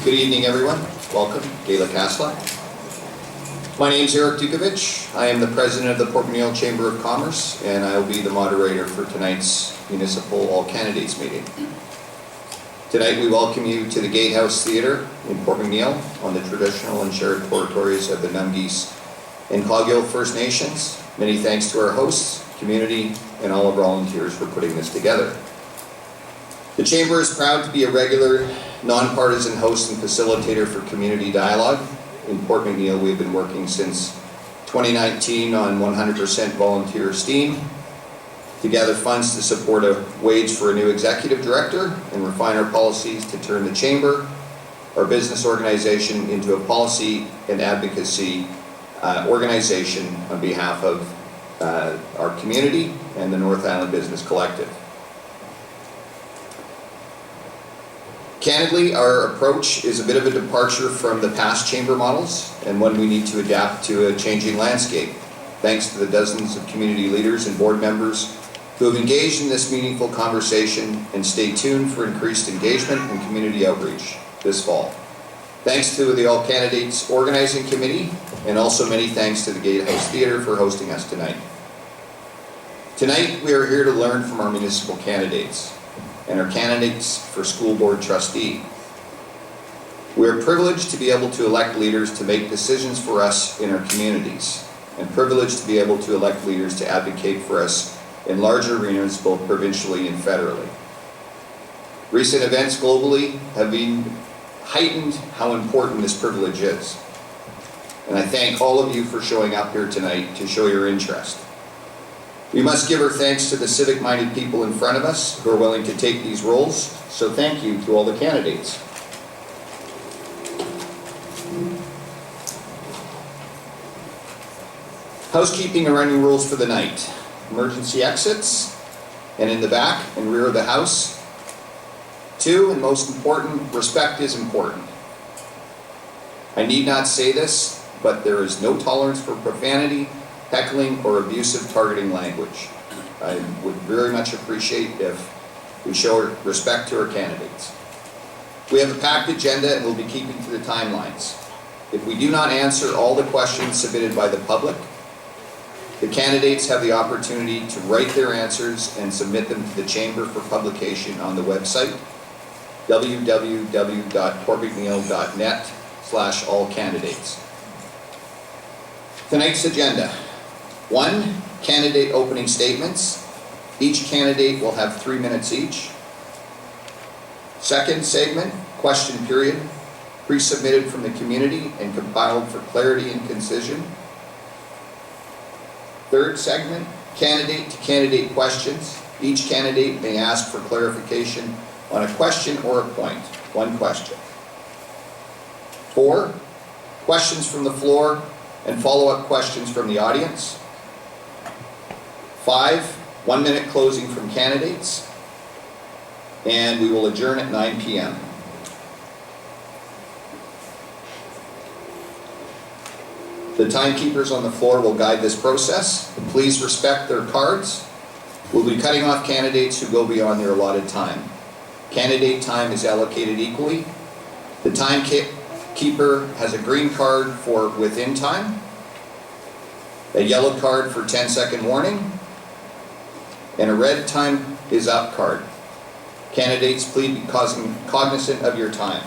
Good evening, everyone. Welcome, Gaelic Casla. My name is Eric Dukovich. I am the president of the Port McNeill Chamber of Commerce, and I will be the moderator for tonight's Municipal All Candidates meeting. Tonight we welcome you to the Gatehouse Theatre in Port McNeill on the traditional and shared territories of the Nungeese and Coghill First Nations. Many thanks to our hosts, community, and all our volunteers for putting this together. The Chamber is proud to be a regular, nonpartisan host and facilitator for community dialogue. In Port McNeill, we've been working since 2019 on 100% volunteer STEAM, to gather funds to support a wage for a new executive director and refine our policies to turn the Chamber, our business organization, into a policy and advocacy organization on behalf of our community and the North Island Business Collective. Candidly, our approach is a bit of a departure from the past chamber models and one we need to adapt to a changing landscape. Thanks to the dozens of community leaders and board members who have engaged in this meaningful conversation, and stay tuned for increased engagement and community outreach this fall. Thanks to the All Candidates Organizing Committee, and also many thanks to the Gatehouse Theatre for hosting us tonight. Tonight we are here to learn from our municipal candidates and our candidates for school board trustee. We are privileged to be able to elect leaders to make decisions for us in our communities, and privileged to be able to elect leaders to advocate for us in larger arenas, both provincially and federally. Recent events globally have been heightened how important this privilege is. And I thank all of you for showing up here tonight to show your interest. We must give our thanks to the civic-minded people in front of us who are willing to take these roles, so thank you to all the candidates. Housekeeping and running rules for the night. Emergency exits, and in the back and rear of the house. 2, and most important, respect is important. I need not say this, but there is no tolerance for profanity, heckling, or abusive targeting language. I would very much appreciate if we show respect to our candidates. We have a packed agenda and we'll be keeping to the timelines. If we do not answer all the questions submitted by the public, the candidates have the opportunity to write their answers and submit them to the Chamber for publication on the website, www.portmcneill.net/allcandidates. Tonight's agenda. 1, candidate opening statements. Each candidate will have 3 minutes each. Second segment, question period, pre-submitted from the community and compiled for clarity and concision. Third segment, candidate to candidate questions. Each candidate may ask for clarification on a question or a point. 1 question. 4, questions from the floor and follow-up questions from the audience. 5, 1-minute closing from candidates, and we will adjourn at 9 p.m. The timekeepers on the floor will guide this process. Please respect their cards. We'll be cutting off candidates who go beyond their allotted time. Candidate time is allocated equally. The timekeeper has a green card for within time, a yellow card for 10-second warning, and a red time is up card. Candidates, please be cognizant of your time.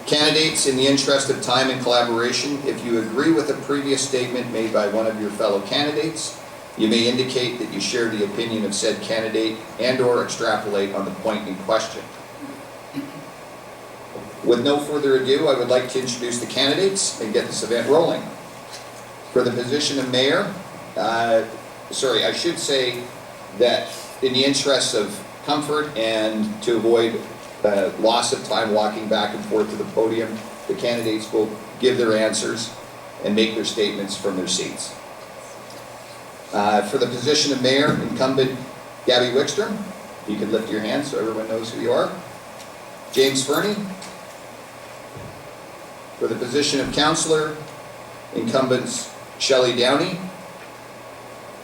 Candidates, in the interest of time and collaboration, if you agree with a previous statement made by one of your fellow candidates, you may indicate that you share the opinion of said candidate and/or extrapolate on the point in question. With no further ado, I would like to introduce the candidates and get this event rolling. For the position of mayor, I should say that in the interest of comfort and to avoid loss of time walking back and forth to the podium, the candidates will give their answers and make their statements from their seats. For the position of mayor, incumbent Gaby Wickstrom, you can lift your hand so everyone knows who you are. James Furney. For the position of councillor, incumbents Shelley Downey,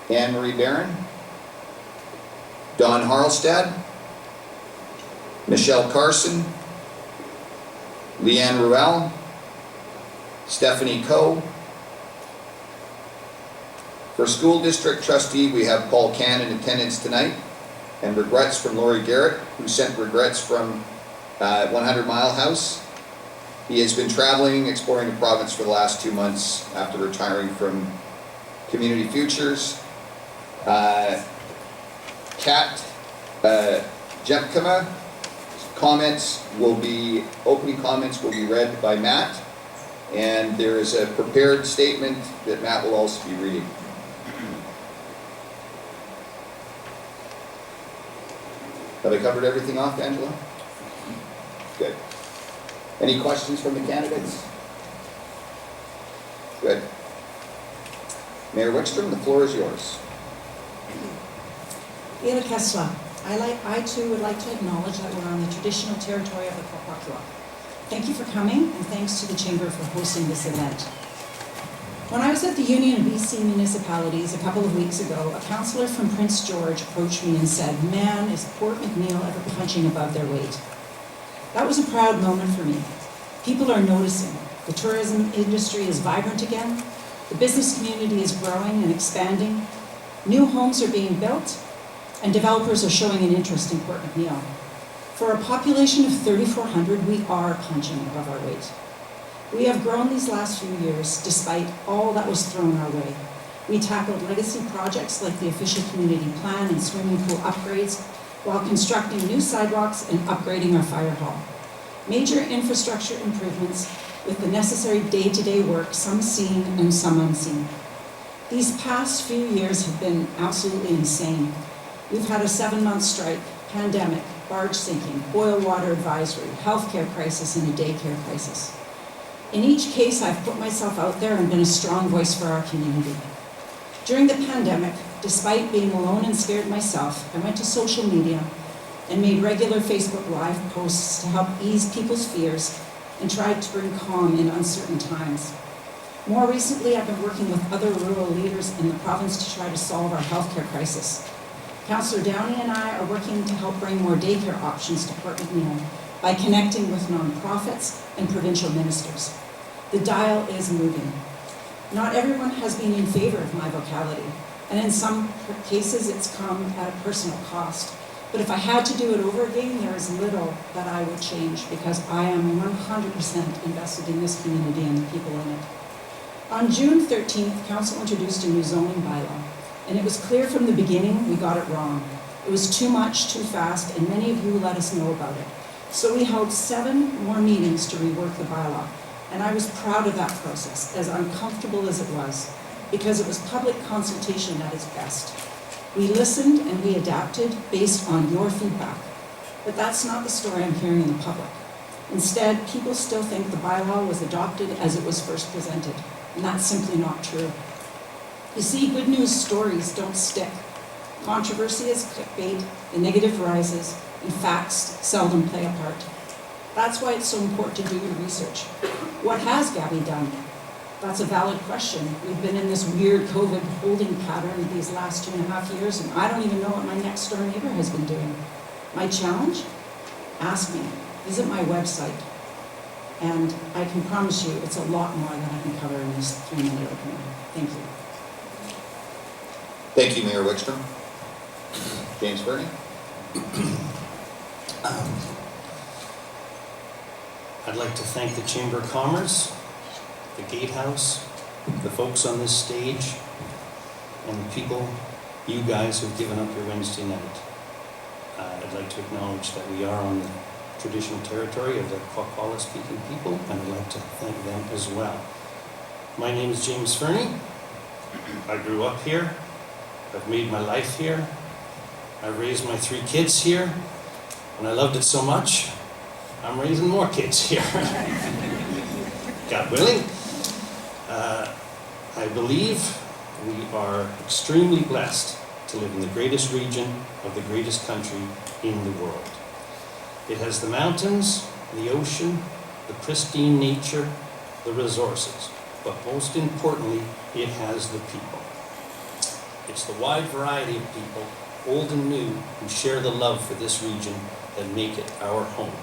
Anne-Marie Barron, Don Harilstead, Michelle Carson, Leighann Ruel, Stephanie Coe. For school district trustee, we have Paul Cann in attendance tonight, and regrets from Lawrie Garrett, who sent regrets from 100 Mile House. He has been traveling, exploring the province for the last 2 months after retiring from Community Futures. Tjepkema, opening comments will be read by Matt, and there is a prepared statement that Matt will also be reading. Have I covered everything off, Angela? Good. Any questions from the candidates? Good. Mayor Wickstrom, the floor is yours. Gaby Kessler, I too would like to acknowledge that we're on the traditional territory of the Proxy. Thank you for coming, and thanks to the Chamber for hosting this event. When I was at the Union of BC Municipalities a couple of weeks ago, a councillor from Prince George approached me and said, "Man, is Port McNeill ever punching above their weight?" That was a proud moment for me. People are noticing. The tourism industry is vibrant again. The business community is growing and expanding. New homes are being built, and developers are showing an interest in Port McNeill. For a population of 3,400, we are punching above our weight. We have grown these last few years despite all that was thrown our way. We tackled legacy projects like the official community plan and swimming pool upgrades while constructing new sidewalks and upgrading our fire hall. Major infrastructure improvements with the necessary day-to-day work, some seen and some unseen. These past few years have been absolutely insane. We've had a 7-month strike, pandemic, barge sinking, boil water advisory, healthcare crisis, and a daycare crisis. In each case, I've put myself out there and been a strong voice for our community. During the pandemic, despite being alone and scared myself, I went to social media and made regular Facebook Live posts to help ease people's fears and tried to bring calm in uncertain times. More recently, I've been working with other rural leaders in the province to try to solve our healthcare crisis. Councillor Downey and I are working to help bring more daycare options to Port McNeill by connecting with nonprofits and provincial ministers. The dial is moving. Not everyone has been in favor of my vocality, and in some cases it's come at a personal cost. But if I had to do it over again, there is little that I would change because I am 100% invested in this community and the people in it. On June 13th, Council introduced a new zoning bylaw, and it was clear from the beginning we got it wrong. It was too much, too fast, and many of you let us know about it. So we held 7 more meetings to rework the bylaw, and I was proud of that process, as uncomfortable as it was, because it was public consultation at its best. We listened and we adapted based on your feedback, but that's not the story I'm hearing in the public. Instead, people still think the bylaw was adopted as it was first presented, and that's simply not true. You see, good news stories don't stick. Controversy is clickbait, the negative rises, and facts seldom play a part. That's why it's so important to do your research. What has Gaby done? That's a valid question. We've been in this weird COVID holding pattern these last 2.5 years, and I don't even know what my next door neighbor has been doing. My challenge? Ask me. Visit my website. And I can promise you it's a lot more than I can cover in this 3-minute opening. Thank you. Thank you, Mayor Wickstrom. James Furney. I'd like to thank the Chamber of Commerce, the Gatehouse, the folks on this stage, and the people, you guys, who've given up your Wednesday night. I'd like to acknowledge that we are on the traditional territory of the Kwakwala-speaking people, and I'd like to thank them as well. My name is James Furney. I grew up here. I've made my life here. I raised my 3 kids here, and I loved it so much, I'm raising more kids here. God willing. I believe we are extremely blessed to live in the greatest region of the greatest country in the world. It has the mountains, the ocean, the pristine nature, the resources, but most importantly, it has the people. It's the wide variety of people, old and new, who share the love for this region that make it our home.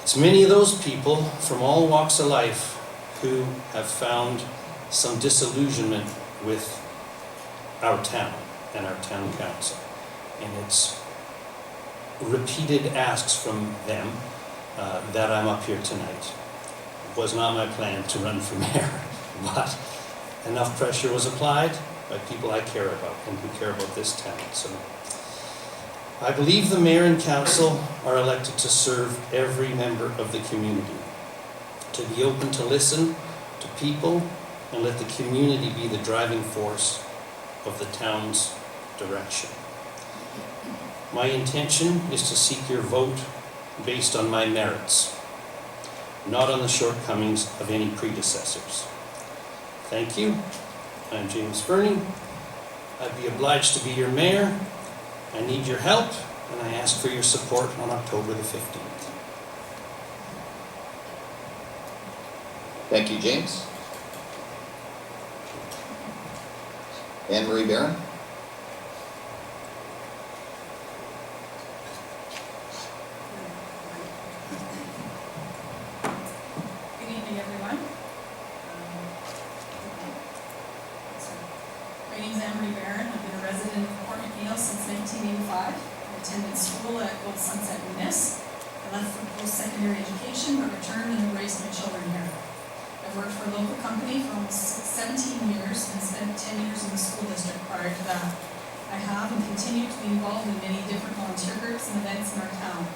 It's many of those people from all walks of life who have found some disillusionment with our town and our town council. And it's repeated asks from them that I'm up here tonight. It was not my plan to run for mayor, but enough pressure was applied by people I care about and who care about this town. So I believe the mayor and council are elected to serve every member of the community, to be open to listen to people and let the community be the driving force of the town's direction. My intention is to seek your vote based on my merits, not on the shortcomings of any predecessors. Thank you. I'm James Furney. I'd be obliged to be your mayor. I need your help, and I ask for your support on October the 15th. Thank you, James. Anne-Marie Barron. Good evening, everyone. My name is Anne-Marie Barron. I've been a resident of Port McNeill since 1985. I attended school at Old Sunset Municipal. I left for post-secondary education, but returned and raised my children here. I've worked for a local company for almost 17 years and spent 10 years in the school district prior to that. I have and continue to be involved in many different volunteer groups and events in our town.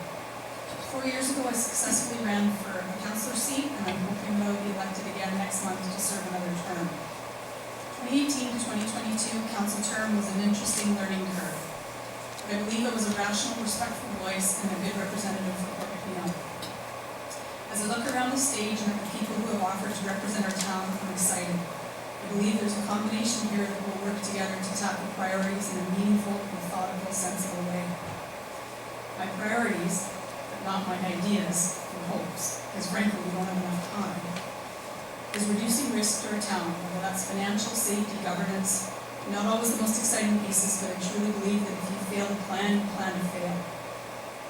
4 years ago, I successfully ran for a councillor seat, and I'm hoping that I'll be elected again next month to serve another term. 2018 to 2022 council term was an interesting learning curve. But I believe I was a rational, respectful voice and a good representative for Port McNeill. As I look around the stage and at the people who have offered to represent our town, I'm excited. I believe there's a combination here that will work together to tackle priorities in a meaningful, methodical, sensible way. My priorities, but not my ideas or hopes, because frankly we don't have enough time, is reducing risk to our town, whether that's financial, safety, governance. Not always the most exciting pieces, but I truly believe that if you fail to plan, you plan to fail.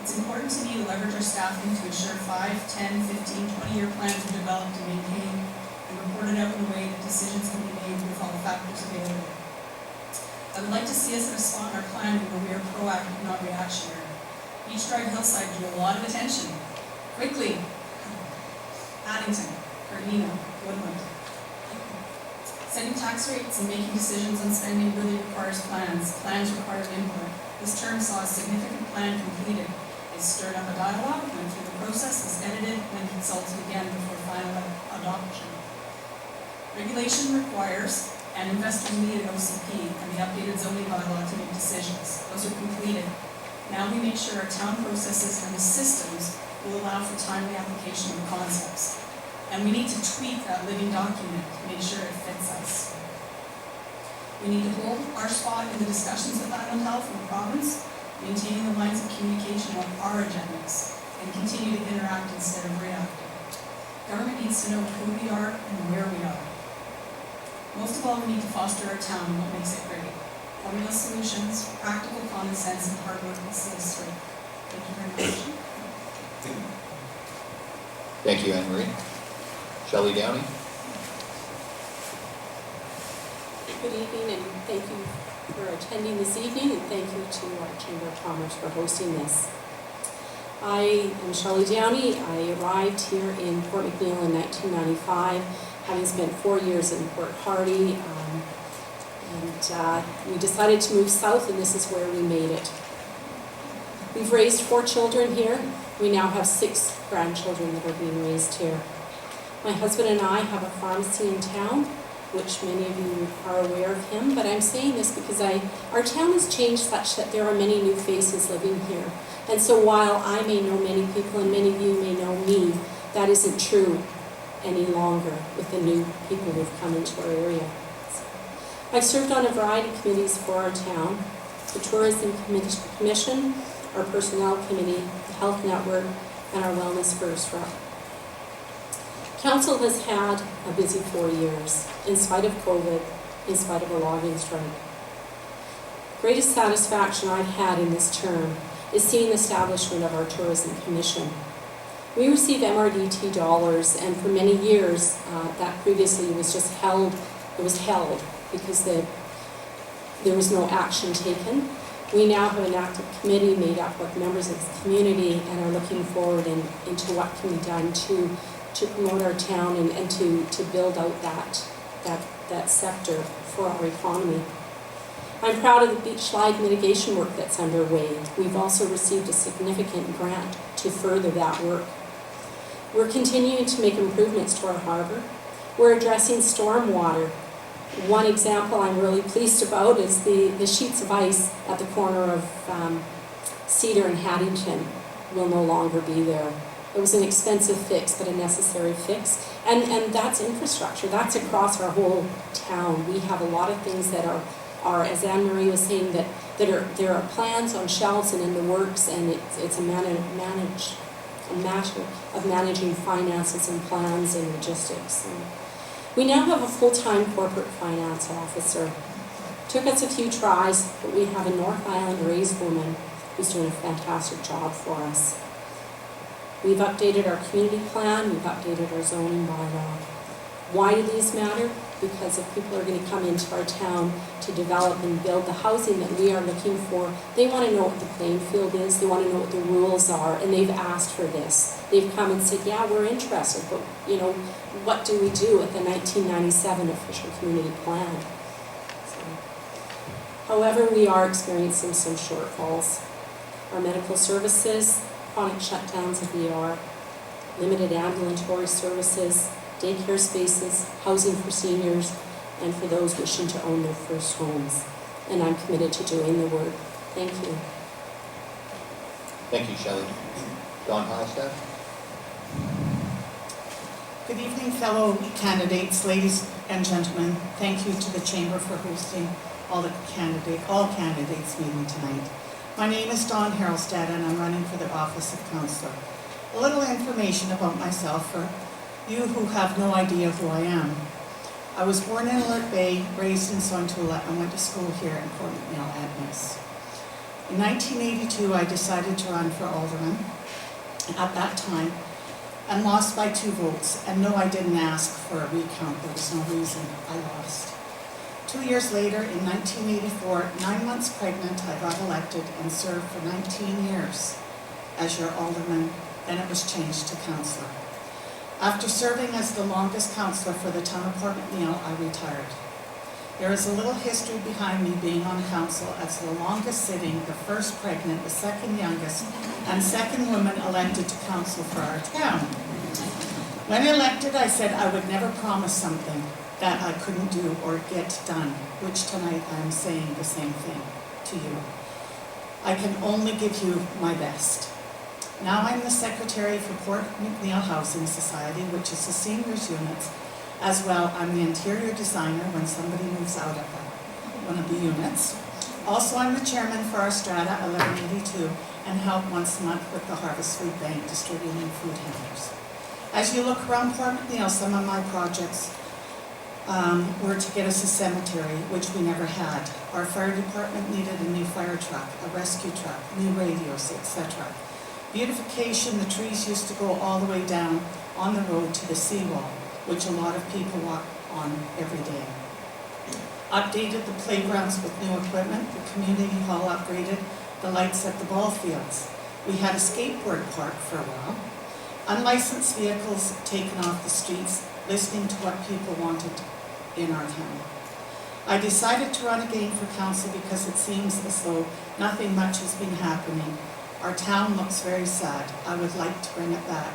It's important to me to leverage our staffing to ensure 5, 10, 15, 20-year plans are developed and maintained and reported out in a way that decisions can be made with all the factors available. I would like to see us at a spot in our planning where we are proactive, not reactionary. Beach Drive Hillside drew a lot of attention. Quickly, Addington, Gardena, Woodland. Setting tax rates and making decisions on spending really requires plans. Plans require input. This term saw a significant plan completed. It stirred up a dialogue, went through the process, was edited, and then consulted again before final adoption. Regulation requires, and investors need an OCP and the updated zoning bylaw to make decisions. Those are completed. Now we make sure our town processes and the systems will allow for timely application of the concepts. And we need to tweak that living document to make sure it fits us. We need to hold our spot in the discussions with Island Health and the province, maintaining the lines of communication on our agendas, and continue to interact instead of reacting. Government needs to know who we are and where we are. Most of all, we need to foster our town and what makes it great. Formula solutions, practical common sense, and hard work will see us through. Thank you very much. Thank you, Anne-Marie. Shelley Downey. Good evening, and thank you for attending this evening, and thank you to our Chamber of Commerce for hosting this. I am Shelley Downey. I arrived here in Port McNeill in 1995, having spent 4 years in Port Hardy, and we decided to move south, and this is where we made it. We've raised 4 children here. We now have 6 grandchildren that are being raised here. My husband and I have a pharmacy in town, which many of you are aware of him, but I'm saying this because our town has changed such that there are many new faces living here. And so while I may know many people and many of you may know me, that isn't true any longer with the new people who've come into our area. I've served on a variety of committees for our town: the Tourism Commission, our Personnel Committee, the Health Network, and our Wellness First Rep. Council has had a busy 4 years, in spite of COVID, in spite of a logging strike. Greatest satisfaction I've had in this term is seeing the establishment of our Tourism Commission. We receive MRDT dollars, and for many years, that previously was just held, it was held because there was no action taken. We now have an active committee made up of members of the community and are looking forward into what can be done to promote our town and to build out that sector for our economy. I'm proud of the beach slide mitigation work that's underway. We've also received a significant grant to further that work. We're continuing to make improvements to our harbour. We're addressing stormwater. One example I'm really pleased about is the sheets of ice at the corner of Cedar and Haddington will no longer be there. It was an expensive fix, but a necessary fix. And that's infrastructure. That's across our whole town. We have a lot of things that are, as Anne-Marie was saying, there are plans on shelves and in the works, and it's a matter of managing finances and plans and logistics. And we now have a full-time corporate finance officer. Took us a few tries, but we have a North Island raised woman who's doing a fantastic job for us. We've updated our community plan, we've updated our zoning bylaw. Why do these matter? Because if people are going to come into our town to develop and build the housing that we are looking for, they want to know what the playing field is, they want to know what the rules are, and they've asked for this. They've come and said, yeah, we're interested, but what do we do with the 1997 official community plan? However, we are experiencing some shortfalls. Our medical services, chronic shutdowns of ER, limited ambulatory services, daycare spaces, housing for seniors, and for those wishing to own their first homes. And I'm committed to doing the work. Thank you. Thank you, Shelley. Don Harilstead. Good evening, fellow candidates, ladies and gentlemen. Thank you to the Chamber for hosting all candidates meeting tonight. My name is Don Harilstead, and I'm running for the office of Councillor. A little information about myself for you who have no idea who I am. I was born in Alert Bay, raised in Sontula, and went to school here in Port McNeill at Miss. In 1982, I decided to run for alderman at that time and lost by 2 votes. And no, I didn't ask for a recount. There was no reason I lost. 2 years later, in 1984, 9 months pregnant, I got elected and served for 19 years as your alderman. Then it was changed to councillor. After serving as the longest councillor for the town of Port McNeill, I retired. There is a little history behind me being on council as the longest sitting, the first pregnant, the second youngest, and second woman elected to council for our town. When elected, I said I would never promise something that I couldn't do or get done, which tonight I am saying the same thing to you. I can only give you my best. Now I'm the secretary for Port McNeill Housing Society, which is the seniors units. As well, I'm the interior designer when somebody moves out of one of the units. Also, I'm the chairman for our Strata 1182 and help once a month with the Harvest Food Bank distributing food hampers. As you look around Port McNeill, some of my projects were to get us a cemetery, which we never had. Our fire department needed a new fire truck, a rescue truck, new radios, etc. Beautification, the trees used to go all the way down on the road to the seawall, which a lot of people walk on every day. Updated the playgrounds with new equipment, the community hall upgraded, the lights at the ball fields. We had a skateboard park for a while. Unlicensed vehicles taken off the streets, listening to what people wanted in our town. I decided to run again for council because it seems as though nothing much has been happening. Our town looks very sad. I would like to bring it back.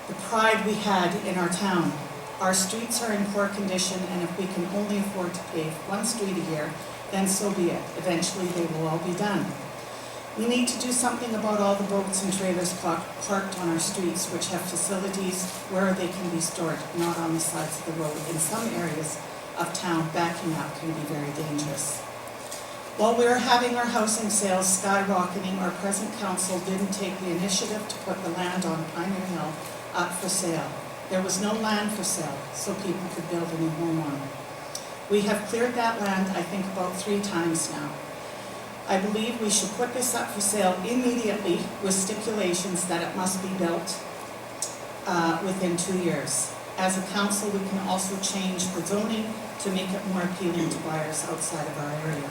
The pride we had in our town. Our streets are in poor condition, and if we can only afford to pave one street a year, then so be it. Eventually they will all be done. We need to do something about all the boats and trailers parked on our streets, which have facilities where they can be stored, not on the sides of the road. In some areas of town, backing up can be very dangerous. While we were having our housing sales skyrocketing, our present council didn't take the initiative to put the land on Pioneer Hill up for sale. There was no land for sale, so people could build a new home on it. We have cleared that land, I think, about 3 times now. I believe we should put this up for sale immediately with stipulations that it must be built within 2 years. As a council, we can also change the zoning to make it more appealing to buyers outside of our area.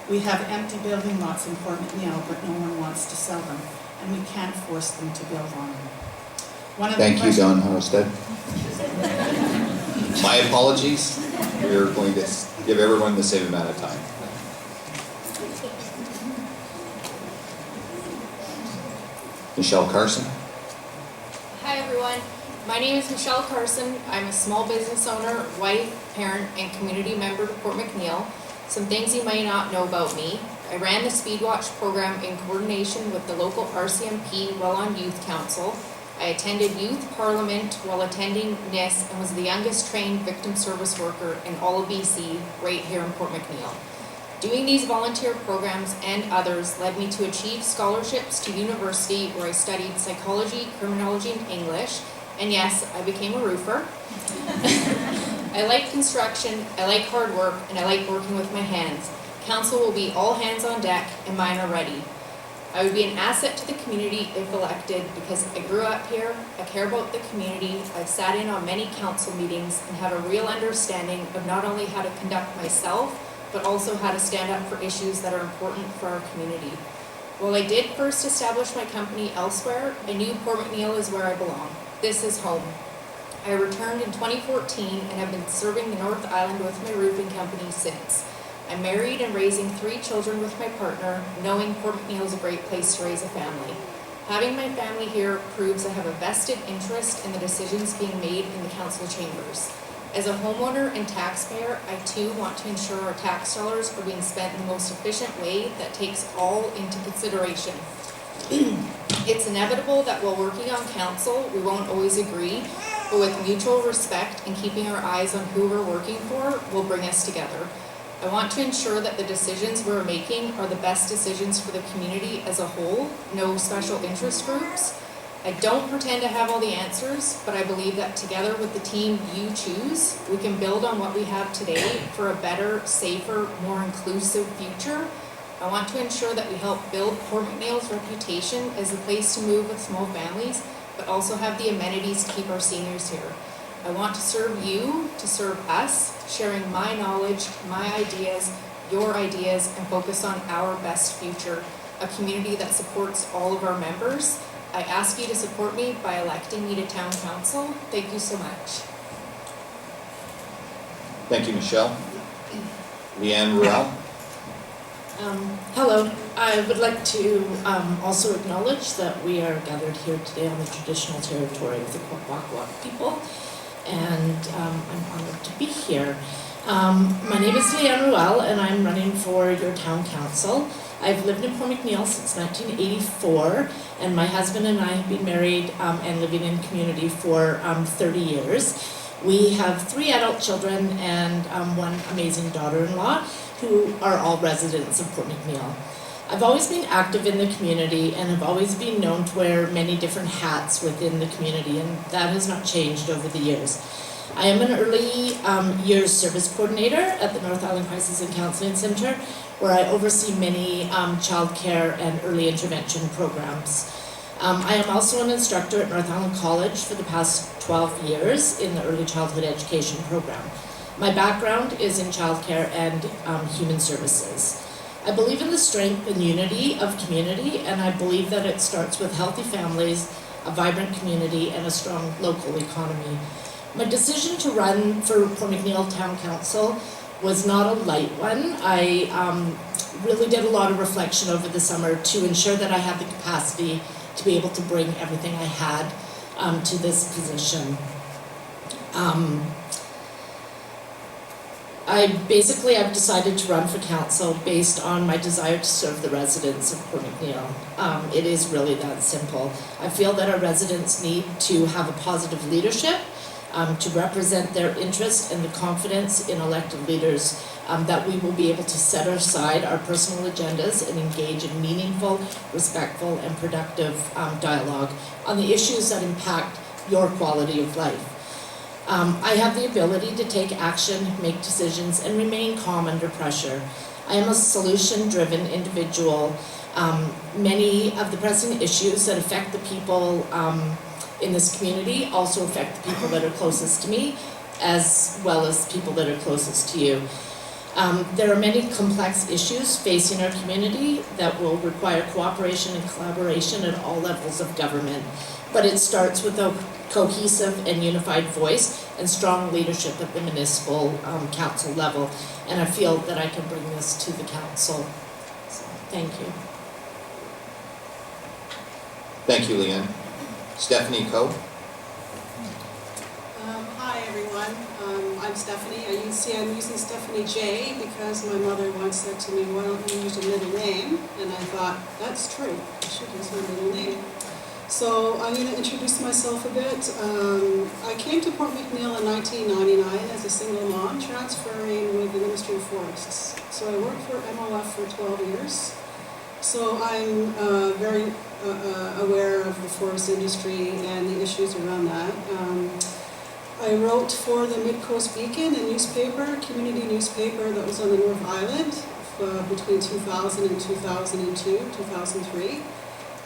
We have empty building lots in Port McNeill, but no one wants to sell them, and we can't force them to build on them. Thank you, Don Harilstead. My apologies. We're going to give everyone the same amount of time. Michelle Carson. Hi everyone, my name is Michelle Carson. I'm a small business owner, wife, parent, and community member to Port McNeill. Some things you might not know about me. I ran the Speedwatch program in coordination with the local RCMP Well-On Youth Council. I attended Youth Parliament while attending NIS and was the youngest trained victim service worker in all of BC, right here in Port McNeill. Doing these volunteer programs and others led me to achieve scholarships to university where I studied psychology, criminology, and English. And yes, I became a roofer. I like construction, I like hard work, and I like working with my hands. Council will be all hands on deck, and mine are ready. I would be an asset to the community if elected because I grew up here, I care about the community, I've sat in on many council meetings and have a real understanding of not only how to conduct myself, but also how to stand up for issues that are important for our community. While I did first establish my company elsewhere, I knew Port McNeill is where I belong. This is home. I returned in 2014 and have been serving the North Island with my roofing company since. I'm married and raising 3 children with my partner, knowing Port McNeill is a great place to raise a family. Having my family here proves I have a vested interest in the decisions being made in the council chambers. As a homeowner and taxpayer, I too want to ensure our tax dollars are being spent in the most efficient way that takes all into consideration. It's inevitable that while working on council, we won't always agree, but with mutual respect and keeping our eyes on who we're working for will bring us together. I want to ensure that the decisions we're making are the best decisions for the community as a whole, no special interest groups. I don't pretend to have all the answers, but I believe that together with the team you choose, we can build on what we have today for a better, safer, more inclusive future. I want to ensure that we help build Port McNeill's reputation as a place to move with small families, but also have the amenities to keep our seniors here. I want to serve you, to serve us, sharing my knowledge, my ideas, your ideas, and focus on our best future, a community that supports all of our members. I ask you to support me by electing me to Town Council. Thank you so much. Thank you, Michelle. Leighann, Ruel. Hello. I would like to also acknowledge that we are gathered here today on the traditional territory of the Kwakwaka'wakw people, and I'm honored to be here. My name is Leighann Ruel, and I'm running for your Town Council. I've lived in Port McNeill since 1984, and my husband and I have been married and living in community for 30 years. We have 3 adult children and 1 amazing daughter-in-law who are all residents of Port McNeill. I've always been active in the community and have always been known to wear many different hats within the community, and that has not changed over the years. I am an early years service coordinator at the North Island Crisis and Counseling Centre, where I oversee many childcare and early intervention programs. I am also an instructor at North Island College for the past 12 years in the early childhood education program. My background is in childcare and human services. I believe in the strength and unity of community, and I believe that it starts with healthy families, a vibrant community, and a strong local economy. My decision to run for Port McNeill Town Council was not a light one. I really did a lot of reflection over the summer to ensure that I had the capacity to be able to bring everything I had to this position. I've decided to run for council based on my desire to serve the residents of Port McNeill. It is really that simple. I feel that our residents need to have a positive leadership, to represent their interest and the confidence in elected leaders, that we will be able to set aside our personal agendas and engage in meaningful, respectful, and productive dialogue on the issues that impact your quality of life. I have the ability to take action, make decisions, and remain calm under pressure. I am a solution-driven individual. Many of the pressing issues that affect the people in this community also affect the people that are closest to me, as well as people that are closest to you. There are many complex issues facing our community that will require cooperation and collaboration at all levels of government. But it starts with a cohesive and unified voice and strong leadership at the municipal council level. And I feel that I can bring this to the council. So, thank you. Thank you, Leighann. Stephanie Coe. Hi everyone, I'm Stephanie. I'm using Stephanie J because my mother once said to me, why don't you use your middle name? And I thought, that's true, I should use my middle name. So I'm going to introduce myself a bit. I came to Port McNeill in 1999 as a single mom, transferring with the Ministry of Forests. So I worked for MOF for 12 years. So I'm very aware of the forest industry and the issues around that. I wrote for the Mid-Coast Beacon, a newspaper, community newspaper that was on the North Island between 2000 and 2002, 2003,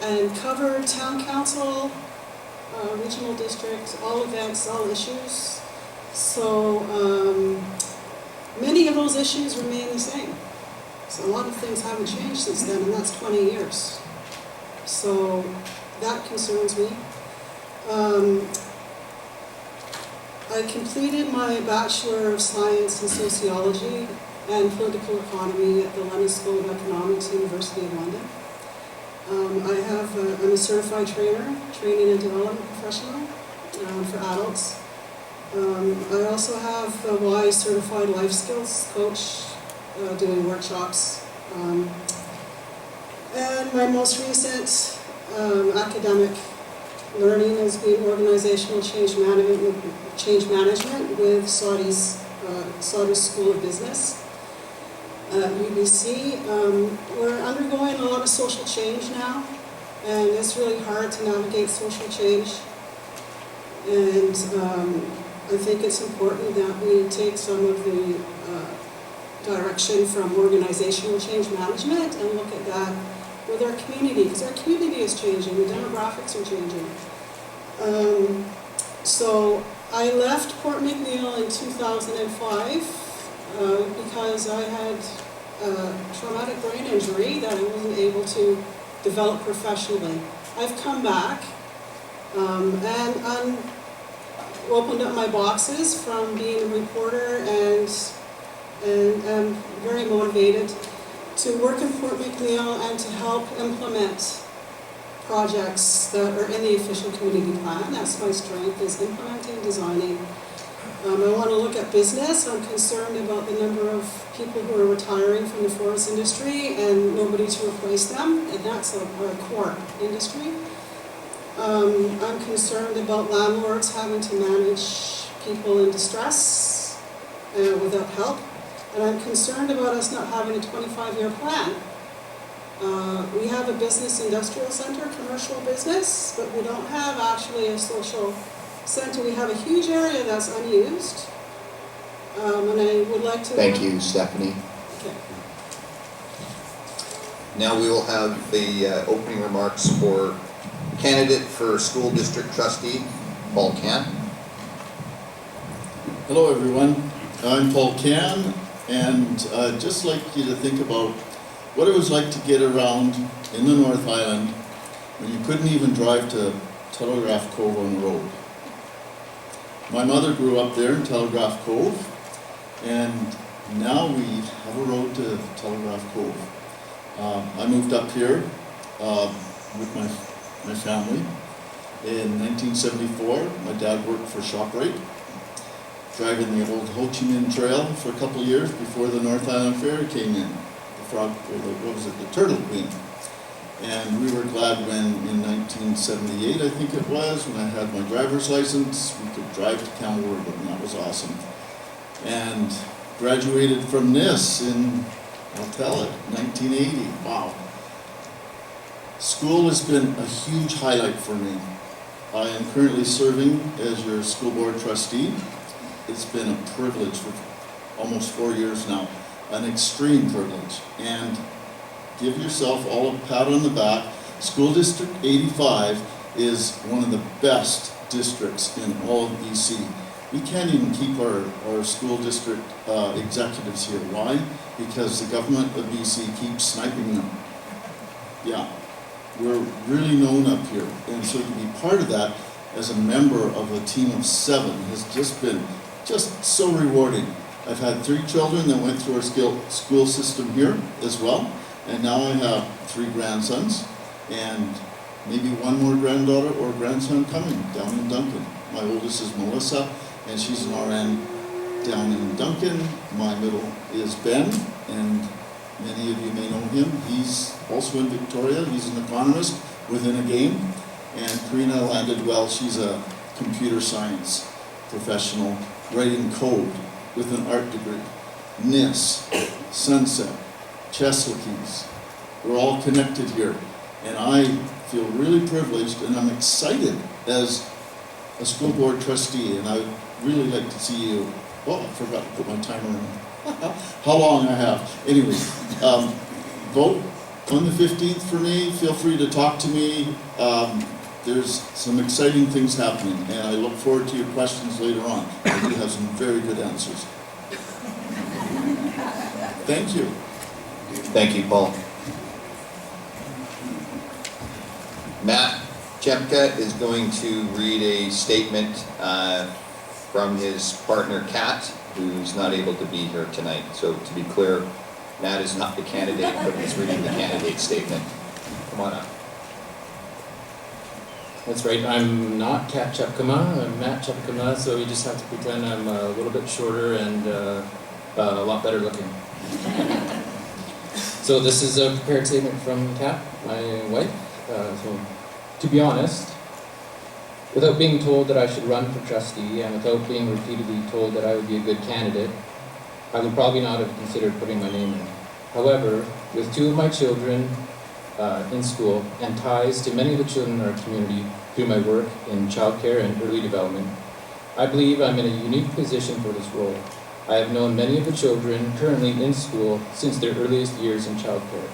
and covered town council, regional districts, all events, all issues. So many of those issues remain the same. So a lot of things haven't changed since then, and that's 20 years. So that concerns me. I completed my Bachelor of Science in Sociology and Political Economy at the London School of Economics, University of London. I'm a certified trainer, training and development professional for adults. I also have a Y certified life skills coach doing workshops. And my most recent academic learning has been organizational change management with Saudi's School of Business at UBC. We're undergoing a lot of social change now, and it's really hard to navigate social change. And I think it's important that we take some of the direction from organizational change management and look at that with our community, because our community is changing, the demographics are changing. So I left Port McNeill in 2005 because I had a traumatic brain injury that I wasn't able to develop professionally. I've come back and opened up my boxes from being a reporter, and I'm very motivated to work in Port McNeill and to help implement projects that are in the official community plan. That's my strength, is implementing, designing. I want to look at business. I'm concerned about the number of people who are retiring from the forest industry and nobody to replace them, and that's a core industry. I'm concerned about landlords having to manage people in distress without help. And I'm concerned about us not having a 25-year plan. We have a business industrial center, commercial business, but we don't have actually a social center. We have a huge area that's unused. And I would like to... Thank you, Stephanie. Okay. Now we will have the opening remarks for candidate for school district trustee, Paul Cann. Hello everyone, I'm Paul Cann, and I'd just like you to think about what it was like to get around in the North Island when you couldn't even drive to Telegraph Cove on the road. My mother grew up there in Telegraph Cove, and now we have a road to Telegraph Cove. I moved up here with my family in 1974. My dad worked for ShopRite, driving the old Ho Chi Minh Trail for a couple of years before the North Island Ferry came in. The Turtle Queen. And we were glad when in 1978, I think it was, when I had my driver's license, we could drive to Cann, and that was awesome. And graduated from this in, I'll tell it, 1980. Wow. School has been a huge highlight for me. I am currently serving as your school board trustee. It's been a privilege for almost 4 years now. An extreme privilege, and give yourself all a pat on the back. School District 85 is one of the best districts in all of BC. We can't even keep our school district executives here. Why? Because the government of BC keeps sniping them. Yeah, we're really known up here. And so to be part of that as a member of a team of 7 has just been so rewarding. I've had 3 children that went through our school system here as well. And now I have 3 grandsons and maybe 1 more granddaughter or grandson coming down in Duncan. My oldest is Melissa, and she's an RN down in Duncan. My middle is Ben, and many of you may know him. He's also in Victoria. He's an economist within a game. And Karina landed well. She's a computer science professional, writing code with an art degree. NIS, Sunset, Chesapeake. We're all connected here. And I feel really privileged, and I'm excited as a school board trustee, and I would really like to see you. Oh, I forgot to put my timer on. How long I have. Anyway, vote on the 15th for me. Feel free to talk to me. There's some exciting things happening, and I look forward to your questions later on. I do have some very good answers. Thank you. Thank you, Paul. Matt Tjepkema is going to read a statement from his partner Kat, who's not able to be here tonight. So to be clear, Matt is not the candidate, but he's reading the candidate statement. Come on up. That's right, I'm not Kat Tjepkema, I'm Matt Tjepkema, so you just have to pretend I'm a little bit shorter and a lot better looking. So this is a prepared statement from Kat, my wife. So to be honest, without being told that I should run for trustee and without being repeatedly told that I would be a good candidate, I would probably not have considered putting my name in. However, with 2 of my children in school and ties to many of the children in our community through my work in childcare and early development, I believe I'm in a unique position for this role. I have known many of the children currently in school since their earliest years in childcare.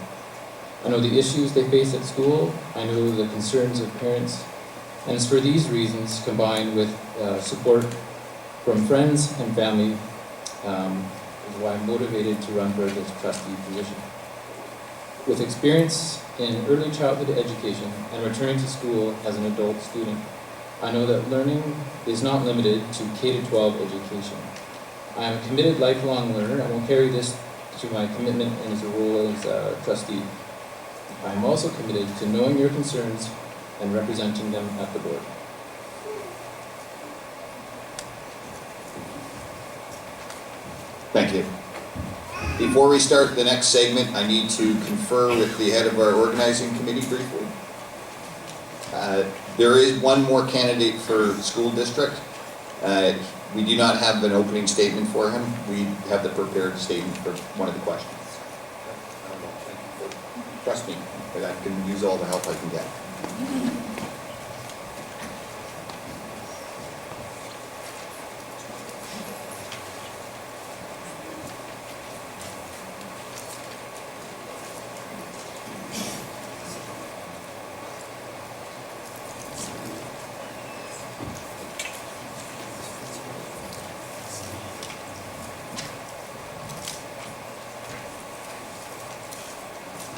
I know the issues they face at school, I know the concerns of parents, and it's for these reasons, combined with support from friends and family, is why I'm motivated to run for this trustee position. With experience in early childhood education and returning to school as an adult student, I know that learning is not limited to K-12 education. I am a committed lifelong learner and will carry this to my commitment in as a role as a trustee. I am also committed to knowing your concerns and representing them at the board. Thank you. Before we start the next segment, I need to confer with the head of our organizing committee briefly. There is 1 more candidate for school district. We do not have an opening statement for him. We have the prepared statement for one of the questions. Trust me, I can use all the help I can get.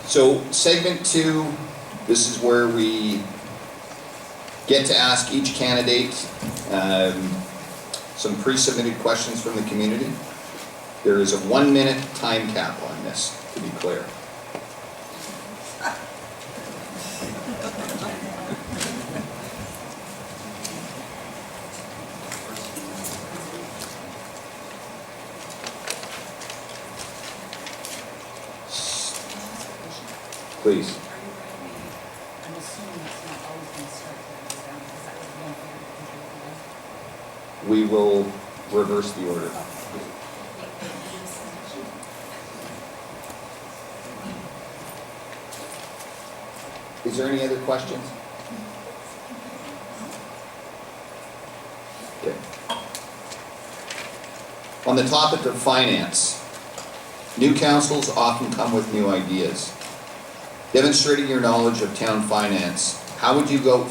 So segment 2, this is where we get to ask each candidate some pre-submitted questions from the community. There is a 1-minute time cap on this, to be clear. Please. I'm assuming it's not always going to start there, because that was one thing. We will reverse the order. Is there any other questions? Okay. On the topic of finance, new councils often come with new ideas. Demonstrating your knowledge of town finance how would you go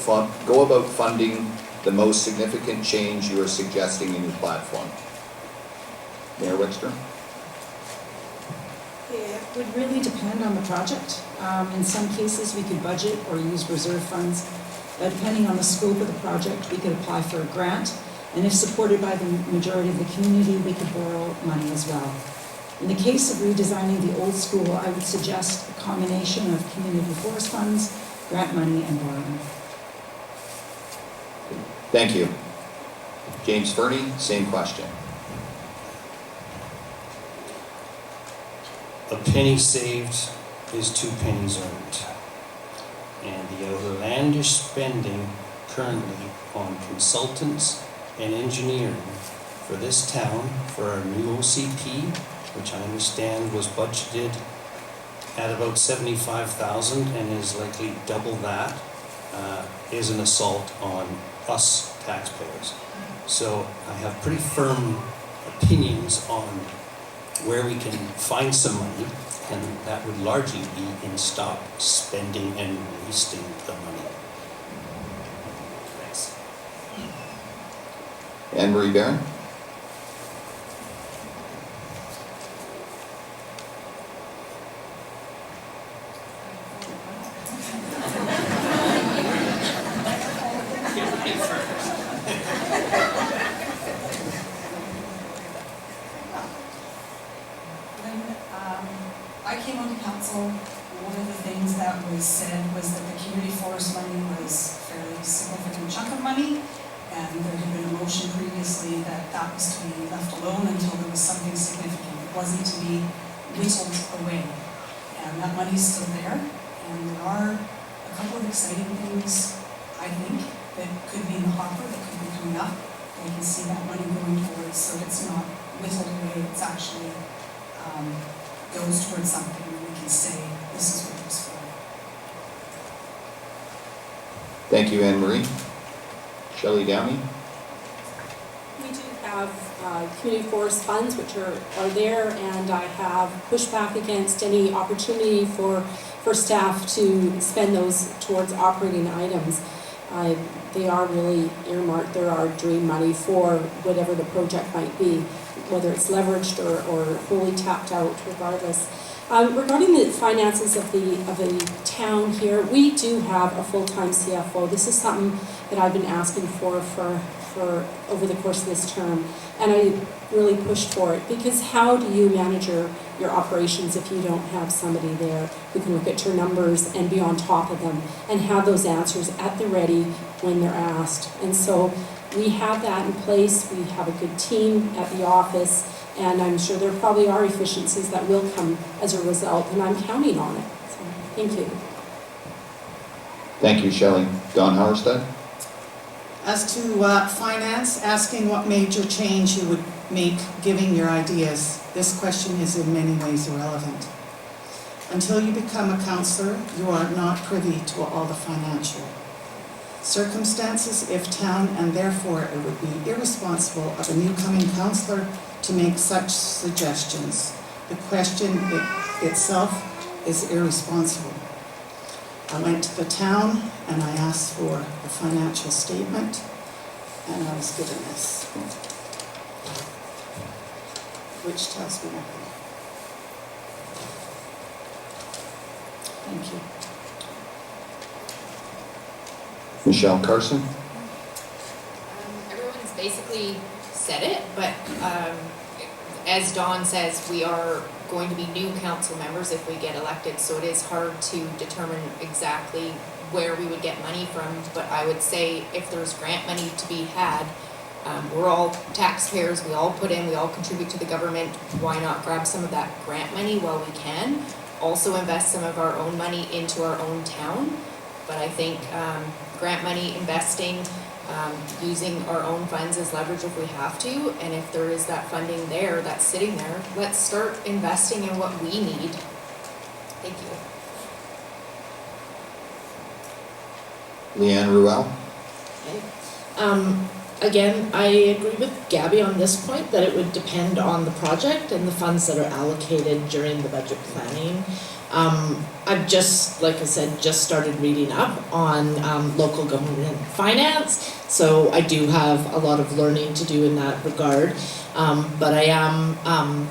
about funding the most significant change you are suggesting in your platform? Mayor Wickstrom? It would really depend on the project. In some cases, we could budget or use reserve funds. Depending on the scope of the project, we could apply for a grant. And if supported by the majority of the community, we could borrow money as well. In the case of redesigning the old school, I would suggest a combination of community forest funds, grant money, and borrowing. Thank you. James Furney, same question. A penny saved is 2 pennies earned. And the outlandish spending currently on consultants and engineering for this town, for our new OCP, which I understand was budgeted at about 75,000 and is likely double that, is an assault on us taxpayers. So I have pretty firm opinions on where we can find some money, and that would largely be in stop spending and wasting the money. Thanks. Anne-Marie Barron? I came onto council, one of the things that was said was that the community forest money was a fairly significant chunk of money, and there had been a motion previously that that was to be left alone until there was something significant. It wasn't to be whittled away, and that money's still there, and there are a couple of exciting things, I think, that could be in the hopper, that could be coming up. We can see that money going towards, so it's not whittled away, it's actually goes towards something and we can say, this is what it's for. Thank you, Anne-Marie. Shelley Downey? We do have community forest funds which are there, and I have pushed back against any opportunity for staff to spend those towards operating items. They are really earmarked, there are dream money for whatever the project might be, whether it's leveraged or wholly tapped out, regardless. Regarding the finances of the town here, we do have a full-time CFO. This is something that I've been asking for over the course of this term, and I really pushed for it, because how do you manage your operations if you don't have somebody there who can look at your numbers and be on top of them and have those answers at the ready when they're asked? And so we have that in place. We have a good team at the office, and I'm sure there probably are efficiencies that will come as a result, and I'm counting on it. So, thank you. Thank you, Shelley. Don Harilstead? As to finance, asking what major change you would make giving your ideas, this question is in many ways irrelevant. Until you become a councillor, you are not privy to all the financial circumstances if town, and therefore it would be irresponsible of a new coming councillor to make such suggestions. The question itself is irresponsible. I went to the town and I asked for a financial statement, and I was given this, which tells me nothing. Thank you. Michelle Carson? Everyone's basically said it, but as Dawn says, we are going to be new council members if we get elected, so it is hard to determine exactly where we would get money from, but I would say if there's grant money to be had, we're all taxpayers, we all put in, we all contribute to the government, why not grab some of that grant money while we can? Also invest some of our own money into our own town, but I think grant money, investing, using our own funds as leverage if we have to, and if there is that funding there that's sitting there, let's start investing in what we need. Thank you. Leighann Ruel? again, I agree with Gaby on this point, that it would depend on the project and the funds that are allocated during the budget planning. I've just, like I said, just started reading up on local government finance, so I do have a lot of learning to do in that regard. But I am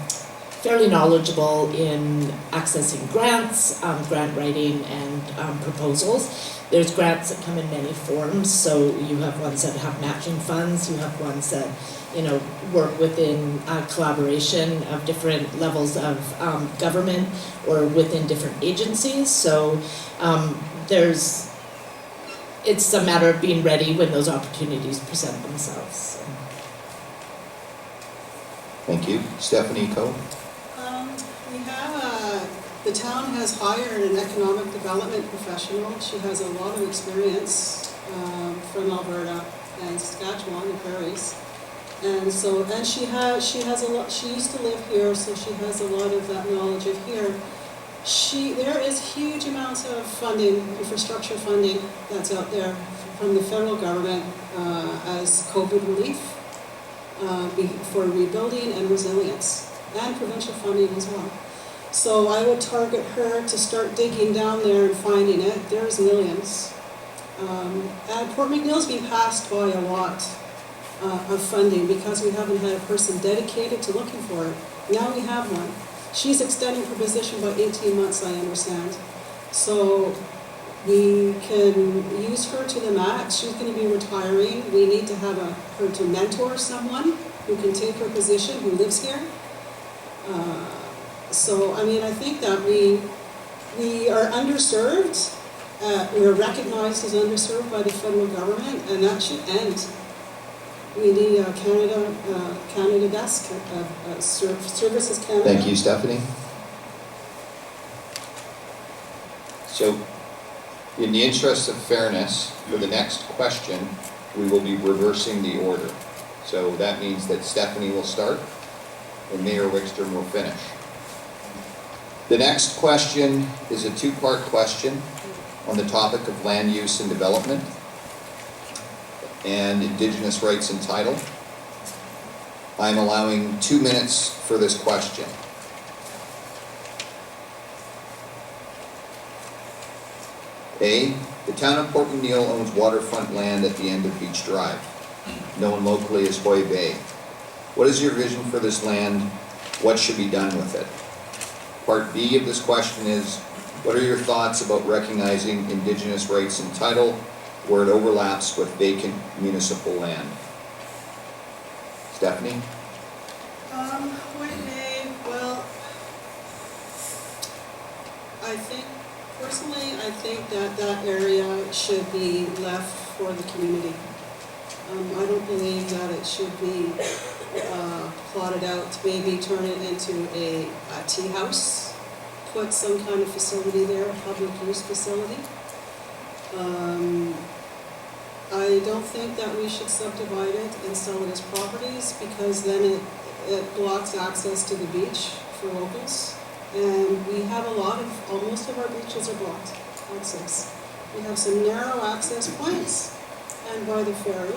fairly knowledgeable in accessing grants, grant writing, and proposals. There's grants that come in many forms, so you have ones that have matching funds, you have ones that, you know, work within collaboration of different levels of government or within different agencies. So it's a matter of being ready when those opportunities present themselves. So. Thank you. Stephanie Coe? We have, the town has hired an economic development professional. She has a lot of experience from Alberta and Saskatchewan and prairies. And so, and she has a lot, she used to live here, so she has a lot of that knowledge of here. There is huge amounts of funding, infrastructure funding that's out there from the federal government as COVID relief for rebuilding and resilience, and provincial funding as well. So I would target her to start digging down there and finding it. There's millions. And Port McNeill's been passed by a lot of funding because we haven't had a person dedicated to looking for it. Now we have one. She's extending her position by 18 months, I understand. So we can use her to the max. She's going to be retiring. We need to have her to mentor someone who can take her position, who lives here. So, I mean, I think that we are underserved. We're recognized as underserved by the federal government, and that should end. We need a Canada desk, Services Canada. Thank you, Stephanie. So, in the interest of fairness, for the next question, we will be reversing the order. So that means that Stephanie will start and Mayor Wickstrom will finish. The next question is a two-part question on the topic of land use and development and Indigenous rights and title. I'm allowing 2 minutes for this question. A, the town of Port McNeill owns waterfront land at the end of Beach Drive, known locally as Hoy Bay. What is your vision for this land? What should be done with it? Part B of this question is, what are your thoughts about recognizing Indigenous rights and title where it overlaps with vacant municipal land? Stephanie? Hoy Bay, well, personally, I think that area should be left for the community. I don't believe that it should be plotted out to maybe turn it into a tea house, put some kind of facility there, a public use facility. I don't think that we should subdivide it and sell it as properties, because then it blocks access to the beach for locals. And we have most of our beaches are blocked access. We have some narrow access points and by the ferry.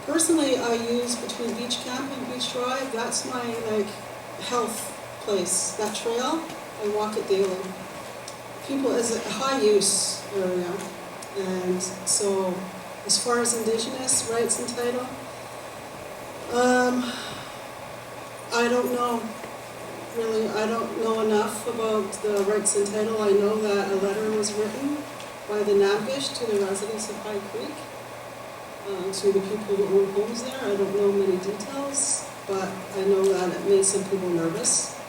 Personally, I use between Beach Camp and Beach Drive, that's my health place. That trail, I walk it daily. It's a high use area. And so, as far as Indigenous rights and title, I don't know. Really, I don't know enough about the rights and title. I know that a letter was written by the Nambish to the residents of High Creek, to the people who own homes there. I don't know many details, but I know that it made some people nervous.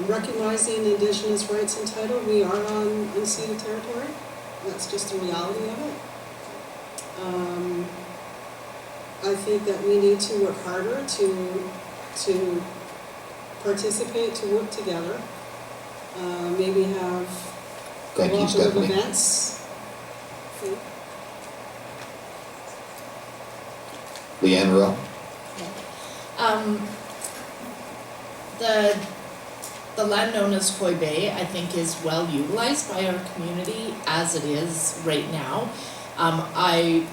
Recognizing Indigenous rights and title, we are on unceded territory. That's just the reality of it. I think that we need to work harder to participate, to work together, maybe have cooperative events. Leighann, Ruel? The land known as Hoy Bay, I think, is well utilized by our community as it is right now. I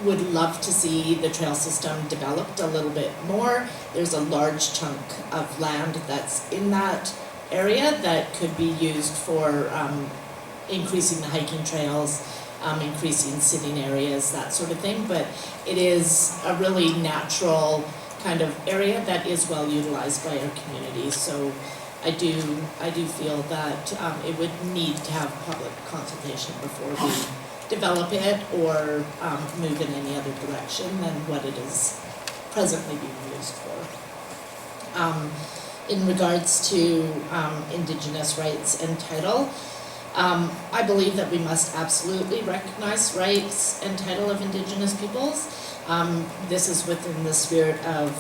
would love to see the trail system developed a little bit more. There's a large chunk of land that's in that area that could be used for increasing the hiking trails, increasing sitting areas, that sort of thing. But it is a really natural kind of area that is well utilized by our community. So I do feel that it would need to have public consultation before we develop it or move in any other direction than what it is presently being used for. In regards to Indigenous rights and title, I believe that we must absolutely recognize rights and title of Indigenous peoples. This is within the spirit of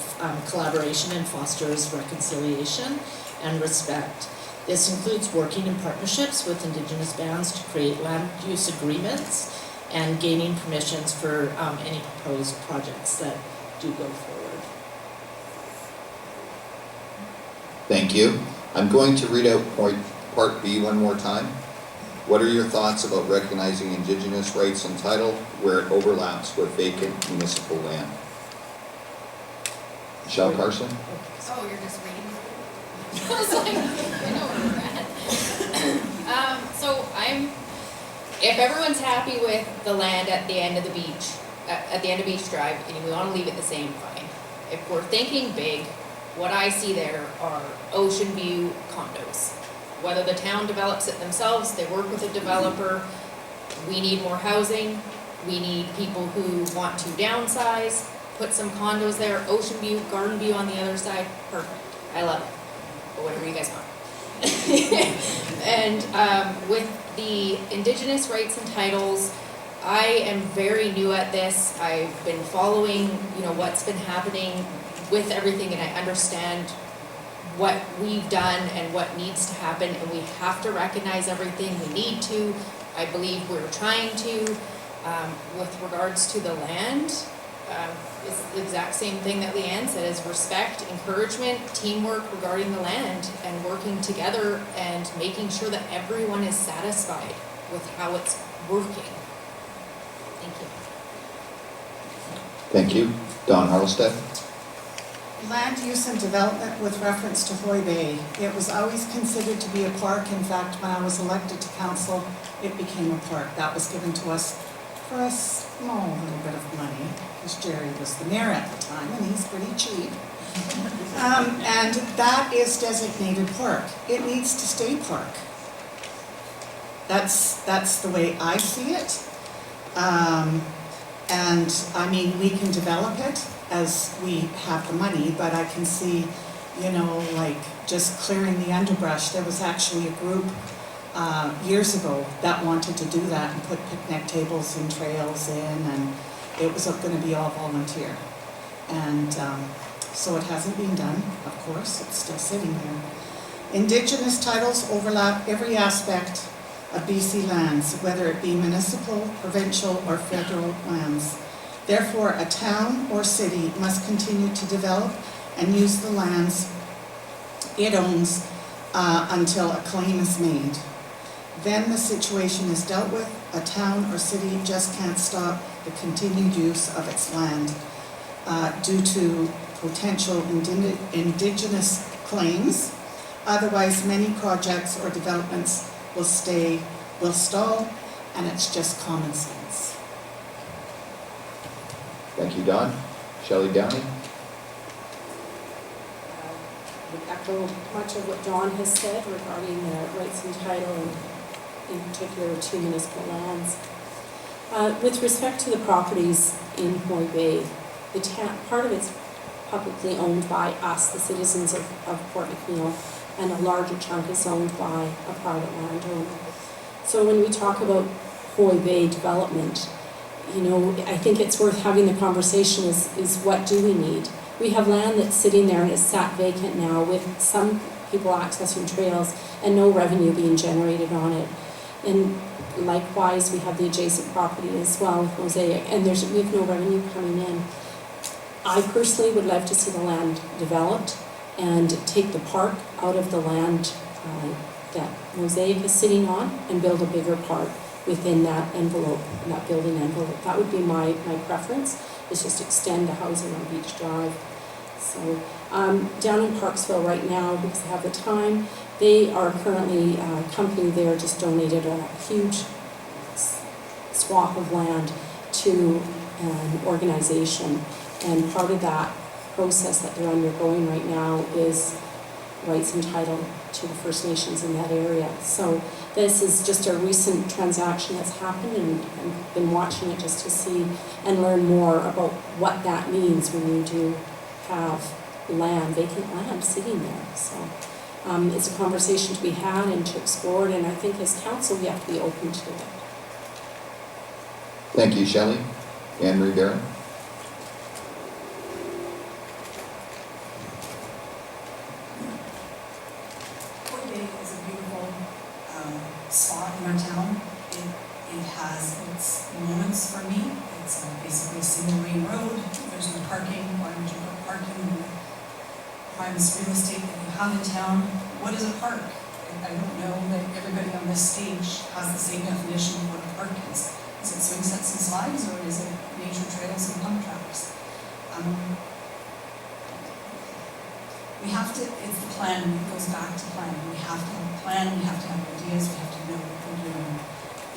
collaboration and fosters reconciliation and respect. This includes working in partnerships with Indigenous bands to create land use agreements and gaining permissions for any proposed projects that do go forward. Thank you. I'm going to read out Part B one more time. What are your thoughts about recognizing Indigenous rights and title where it overlaps with vacant municipal land? Michelle Carson? Oh, you're just reading. I was like, I know where we're at. So if everyone's happy with the land at the end of the beach, at the end of Beach Drive, and we want to leave it the same, fine. If we're thinking big, what I see there are ocean view condos. Whether the town develops it themselves, they work with a developer, we need more housing, we need people who want to downsize, put some condos there, ocean view, garden view on the other side, perfect. I love it. But whatever you guys want. And with the Indigenous rights and titles, I am very new at this. I've been following, what's been happening with everything, and I understand what we've done and what needs to happen, and we have to recognize everything. We need to. I believe we're trying to. With regards to the land, it's the exact same thing that Leighann said, is respect, encouragement, teamwork regarding the land, and working together and making sure that everyone is satisfied with how it's working. Thank you. Thank you. Don Harilstead? Land use and development with reference to Hoy Bay. It was always considered to be a park. In fact, when I was elected to council, it became a park. That was given to us for a small little bit of money, because Jerry was the mayor at the time, and he's pretty cheap. And that is designated park. It needs to stay park. That's the way I see it. And I mean, we can develop it as we have the money, but I can see, like just clearing the underbrush. There was actually a group years ago that wanted to do that and put picnic tables and trails in, and it was going to be all volunteer. And so it hasn't been done, of course, it's still sitting there. Indigenous titles overlap every aspect of BC lands, whether it be municipal, provincial, or federal lands. Therefore, a town or city must continue to develop and use the lands it owns until a claim is made. Then the situation is dealt with. A town or city just can't stop the continued use of its land due to potential Indigenous claims. Otherwise, many projects or developments will stall, and it's just common sense. Thank you, Don. Shelley Downey? I would echo much of what Don has said regarding the rights and title, and in particular to municipal lands. With respect to the properties in Hoy Bay, the part of it's publicly owned by us, the citizens of Port McNeill, and a larger chunk is owned by a private landowner. So when we talk about Hoy Bay development, I think it's worth having the conversation is what do we need? We have land that's sitting there and is sat vacant now with some people accessing trails and no revenue being generated on it. And likewise, we have the adjacent property as well with Mosaic, and we have no revenue coming in. I personally would love to see the land developed and take the park out of the land that Mosaic is sitting on and build a bigger park within that envelope, that building envelope. That would be my preference, is just extend the housing on Beach Drive. So down in Parksville right now, because I have the time, they are currently, a company there just donated a huge swath of land to an organization, and part of that process that they're undergoing right now is rights and title to the First Nations in that area. So this is just a recent transaction that's happened, and I've been watching it just to see and learn more about what that means when you do have land, vacant land sitting there. So it's a conversation to be had and to explore, and I think as council we have to be open to it. Thank you, Shelley. Anne-Marie Barron. Is a beautiful spot in our town. It has its moments for me. It's basically a single lane road. There's no parking. Why would you put parking in the prime real estate that you have in town? What is a park? I don't know that everybody on this stage has the same definition of what a park is. Is it swing sets and slides, or is it nature trails and pump tracks? We have to, it's the plan, it goes back to planning. We have to have a plan, we have to have ideas, we have to know what we're doing.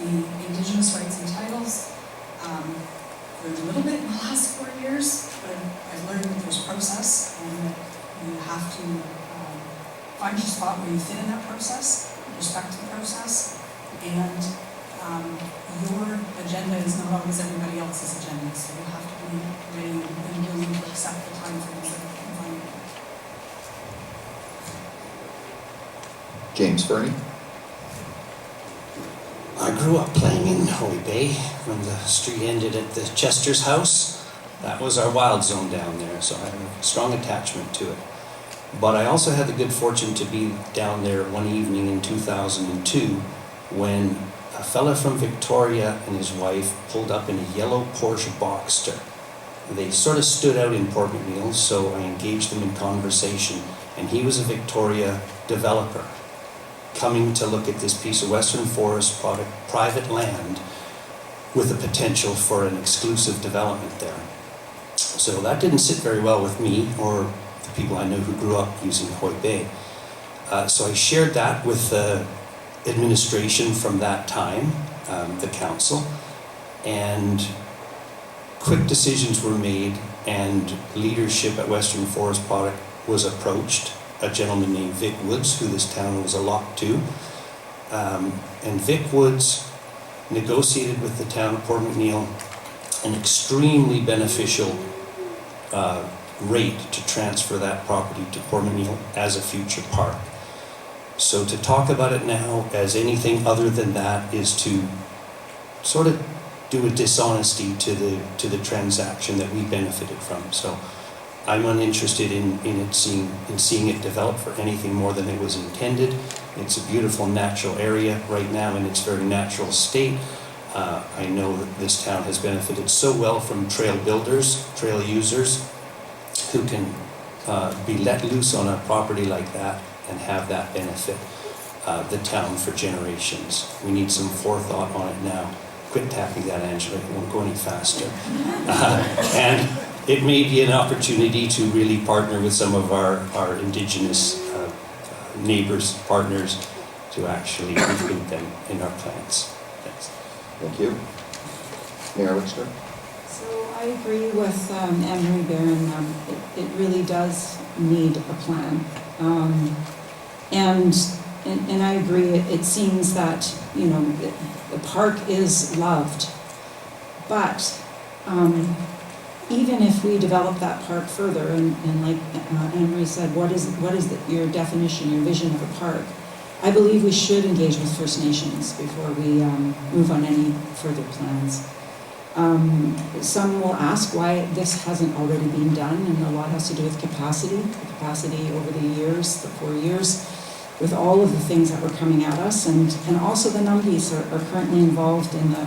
The Indigenous rights and titles, learned a little bit in the last 4 years, but I've learned that there's process, and that you have to find your spot where you fit in that process, respect the process, and your agenda is not always everybody else's agenda, so you have to be ready and willing to accept the time frames that are in front of you. James Furney. I grew up playing in Hoey Bay when the street ended at the Chester's house. That was our wild zone down there, so I have a strong attachment to it. But I also had the good fortune to be down there one evening in 2002 when a fella from Victoria and his wife pulled up in a yellow Porsche Boxster. They sort of stood out in Port McNeill, so I engaged them in conversation, and he was a Victoria developer coming to look at this piece of Western Forest private land with the potential for an exclusive development there. So that didn't sit very well with me or the people I know who grew up using Hoy Bay. So I shared that with the administration from that time, the council, and quick decisions were made, and leadership at Western Forest Product was approached. A gentleman named Vic Woods, who this town owes a lot to. And Vic Woods negotiated with the town of Port McNeill an extremely beneficial rate to transfer that property to Port McNeill as a future park. So to talk about it now as anything other than that is to sort of do a dishonesty to the transaction that we benefited from. So I'm uninterested in seeing it develop for anything more than it was intended. It's a beautiful natural area right now in its very natural state. I know that this town has benefited so well from trail builders, trail users, who can be let loose on a property like that and have that benefit the town for generations. We need some forethought on it now. Quit tapping that, Angela, it won't go any faster. And it may be an opportunity to really partner with some of our Indigenous neighbors, partners, to actually include them in our plans. Thanks. Thank you. Mayor Wickstrom. So I agree with Anne-Marie Barron. It really does need a plan. And I agree, it seems that, you know, the park is loved. But even if we develop that park further, and like Anne-Marie said, what is your definition, your vision of a park? I believe we should engage with First Nations before we move on any further plans. Some will ask why this hasn't already been done, and a lot has to do with capacity. The capacity over the years, the 4 years, with all of the things that were coming at us, and also the Numbis are currently involved in the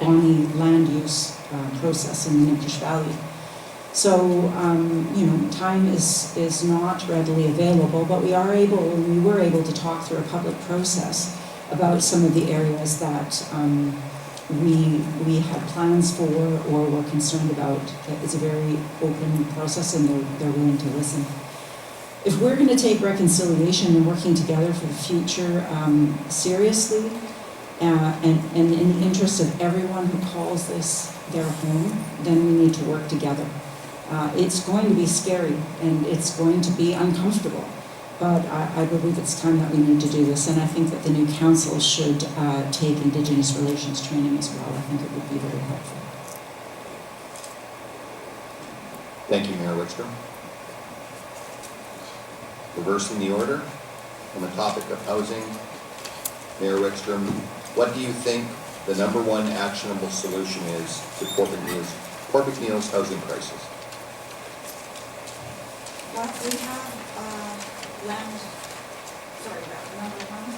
Downey land use process in the Nipkish Valley. So, you know, time is not readily available, but we were able to talk through a public process about some of the areas that we had plans for or were concerned about. It's a very open process, and they're willing to listen. If we're going to take reconciliation and working together for the future seriously, and in the interest of everyone who calls this their home, then we need to work together. It's going to be scary and it's going to be uncomfortable, but I believe it's time that we need to do this, and I think that the new council should take Indigenous relations training as well. I think it would be very helpful. Thank you, Mayor Wickstrom. Reversing the order, on the topic of housing, Mayor Wickstrom, what do you think the #1 actionable solution is to Port McNeill's housing crisis? We have land, sorry, another one?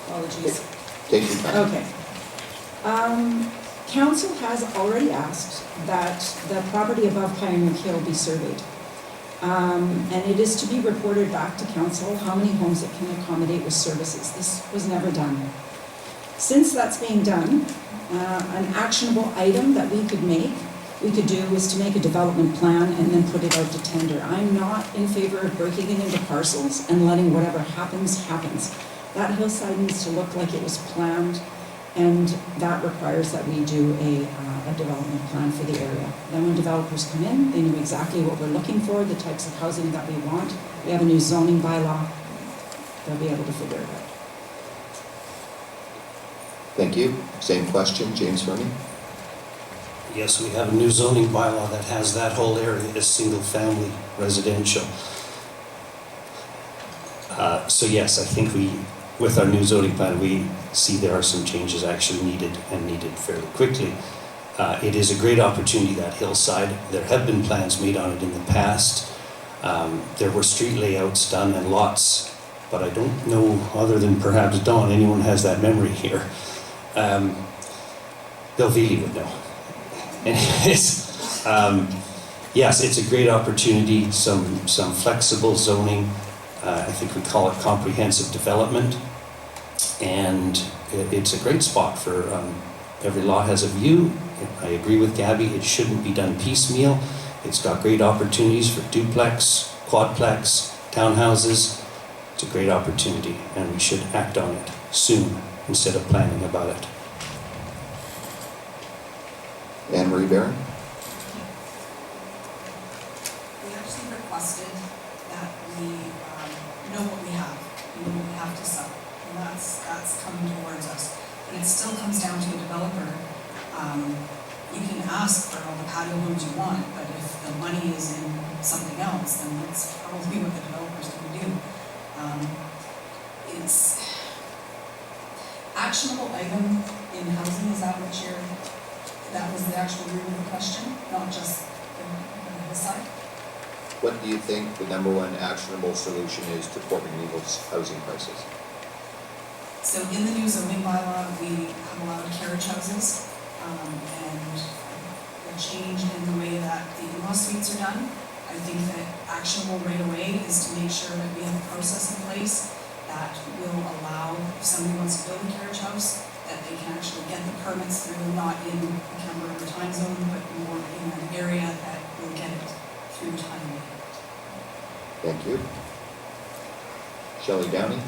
Apologies. Take your time. Okay. Council has already asked that the property above Pioneer Hill be surveyed. And it is to be reported back to council how many homes it can accommodate with services. This was never done. Since that's being done, an actionable item that we could do is to make a development plan and then put it out to tender. I'm not in favor of breaking it into parcels and letting whatever happens, happens. That hillside needs to look like it was planned, and that requires that we do a development plan for the area. Then when developers come in, they know exactly what we're looking for, the types of housing that we want. We have a new zoning bylaw. They'll be able to figure it out. Thank you. Same question, James Furney. Yes, we have a new zoning bylaw that has that whole area as single-family residential. So yes, I think with our new zoning plan, we see there are some changes actually needed and needed fairly quickly. It is a great opportunity, that hillside. There have been plans made on it in the past. There were street layouts done and lots, but I don't know, other than perhaps Dawn, anyone has that memory here. Belvili would know. Anyways, yes, it's a great opportunity, some flexible zoning. I think we call it comprehensive development. And it's a great spot for, every lot has a view. I agree with Gaby, it shouldn't be done piecemeal. It's got great opportunities for duplex, quadplex, townhouses. It's a great opportunity, and we should act on it soon instead of planning about it. Anne Marie Barron. We actually requested that we know what we have, and what we have to sell, and that's coming towards us. But it still comes down to a developer. You can ask for all the patio homes you want, but if the money is in something else, then that's probably what the developer's going to do. It's actionable item in housing. Is that what that was the actual root of the question, not just the side? What do you think the #1 actionable solution is to Port McNeill's housing crisis? So in the new zoning bylaw, we have allowed carriage houses, and a change in the way that the in-law suites are done. I think that actionable right away is to make sure that we have a process in place that will allow, if somebody wants to build a carriage house, that they can actually get the permits through, not in the Canberra River time zone, but more in an area that will get it through timely. Thank you. Shelley Downey.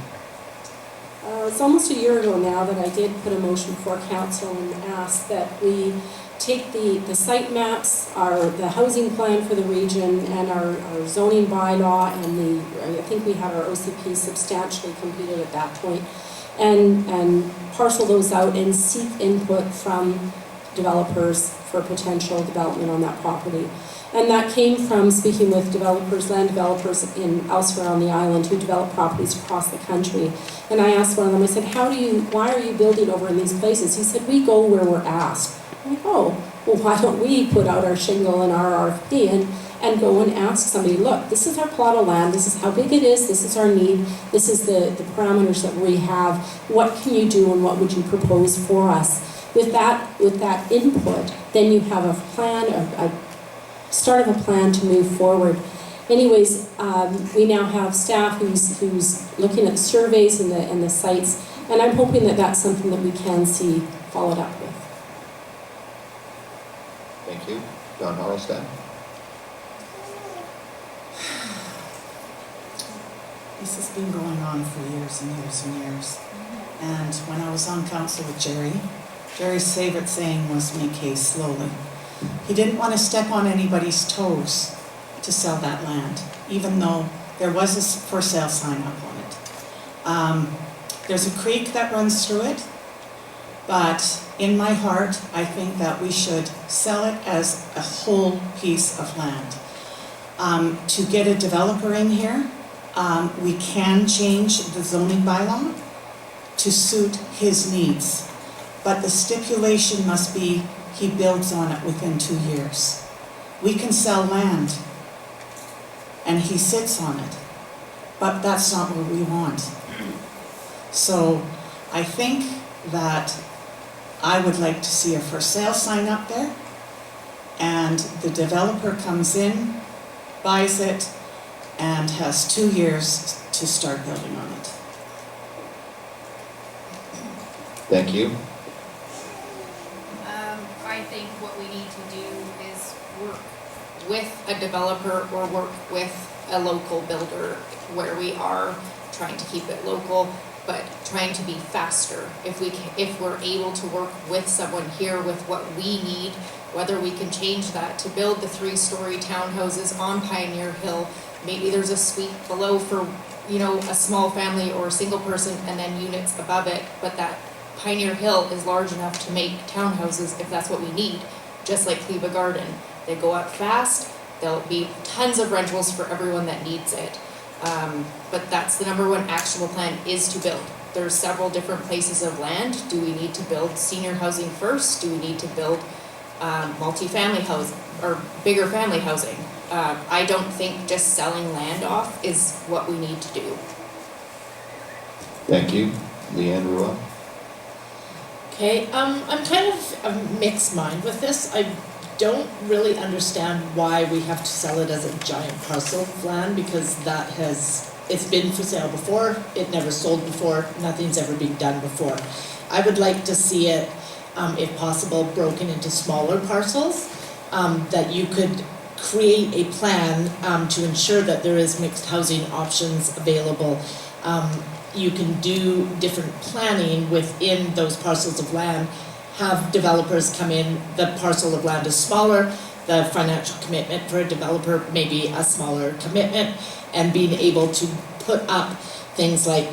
It's almost a year ago now that I did put a motion before council and ask that we take the site maps, the housing plan for the region, and our zoning bylaw, and I think we had our OCP substantially completed at that point, and parcel those out and seek input from developers for potential development on that property. And that came from speaking with developers, land developers elsewhere on the island who develop properties across the country. And I asked one of them, I said, why are you building over in these places? He said, we go where we're asked. I'm like, oh, well, why don't we put out our shingle and our RFP and go and ask somebody, look, this is our plot of land, this is how big it is, this is our need, this is the parameters that we have, what can you do and what would you propose for us? With that input, then you have a plan, a start of a plan to move forward. Anyways, we now have staff who's looking at the surveys and the sites, and I'm hoping that that's something that we can see followed up with. Thank you. John Harilstead. This has been going on for years and years and years. And when I was on council with Jerry's favorite saying was make hay slowly. He didn't want to step on anybody's toes to sell that land, even though there was a for sale sign up on it. There's a creek that runs through it, but in my heart, I think that we should sell it as a whole piece of land. To get a developer in here, we can change the zoning bylaw to suit his needs, but the stipulation must be he builds on it within 2 years. We can sell land and he sits on it, but that's not what we want. So I think that I would like to see a for sale sign up there, and the developer comes in, buys it, and has 2 years to start building on it. Thank you. I think what we need to do is work with a developer or work with a local builder where we are trying to keep it local, but trying to be faster. If we're able to work with someone here with what we need, whether we can change that to build the 3-story townhouses on Pioneer Hill, maybe there's a suite below for, a small family or a single person, and then units above it, but that Pioneer Hill is large enough to make townhouses if that's what we need, just like Cleva Garden. They go up fast, there'll be tons of rentals for everyone that needs it. But that's the number one actionable plan, is to build. There's several different places of land. Do we need to build senior housing first? Do we need to build multifamily housing or bigger family housing? I don't think just selling land off is what we need to do. Thank you. Leighann, Ruel. Okay, I'm kind of a mixed mind with this. I don't really understand why we have to sell it as a giant parcel of land, because it's been for sale before, it never sold before, nothing's ever been done before. I would like to see it, if possible, broken into smaller parcels, that you could create a plan to ensure that there is mixed housing options available. You can do different planning within those parcels of land, have developers come in, the parcel of land is smaller, the financial commitment for a developer may be a smaller commitment, and being able to put up things like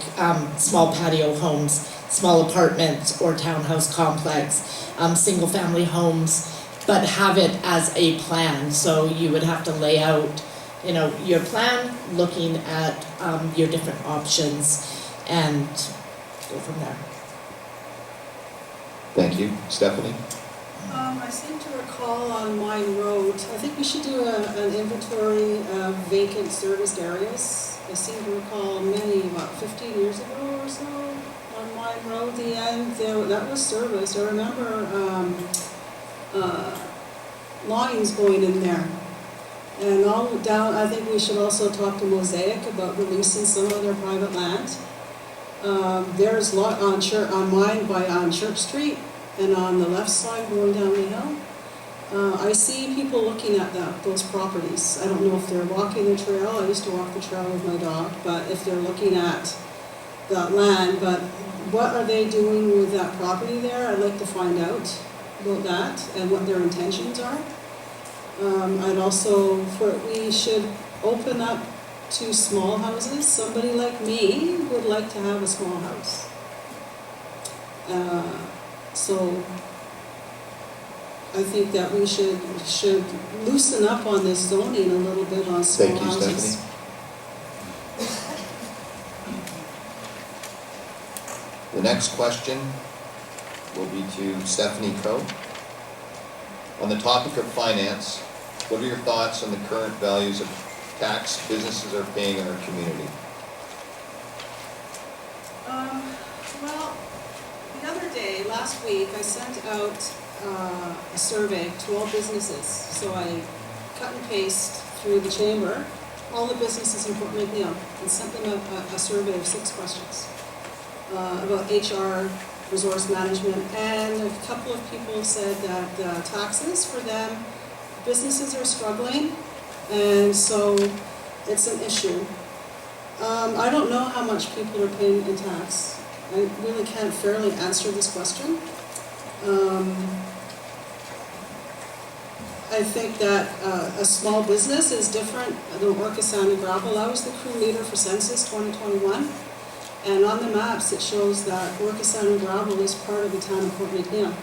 small patio homes, small apartments or townhouse complex, single family homes, but have it as a plan. So you would have to lay out, your plan, looking at your different options, and go from there. Thank you. Stephanie? I seem to recall on Mine Road, I think we should do an inventory of vacant serviced areas. I seem to recall many, 15 years ago or so, on Mine Road, the end, that was serviced. I remember lines going in there. And all down, I think we should also talk to Mosaic about releasing some of their private land. There's a lot on Church Street and on the left side going down the hill. I see people looking at those properties. I don't know if they're walking the trail. I used to walk the trail with my dog, but if they're looking at that land, but what are they doing with that property there? I'd like to find out about that and what their intentions are. We should open up to small houses. Somebody like me would like to have a small house. So I think that we should loosen up on this zoning a little bit on small Thank you, houses. Stephanie. The next question will be to Stephanie Coe. On the topic of finance, what are your thoughts on the current values of tax businesses are paying in our community? Well, the other day, last week, I sent out a survey to all businesses. So I cut and paste through the chamber all the businesses in Fort McNeill and sent them a survey of 6 questions about HR, resource management, and a couple of people said that taxes for them, businesses are struggling, and so it's an issue. I don't know how much people are paying in tax. I really can't fairly answer this question. I think that a small business is different than Orca Sand and Gravel. I was the crew leader for Census 2021, and on the maps it shows that Orca Sand and Gravel is part of the town of Fort McNeill.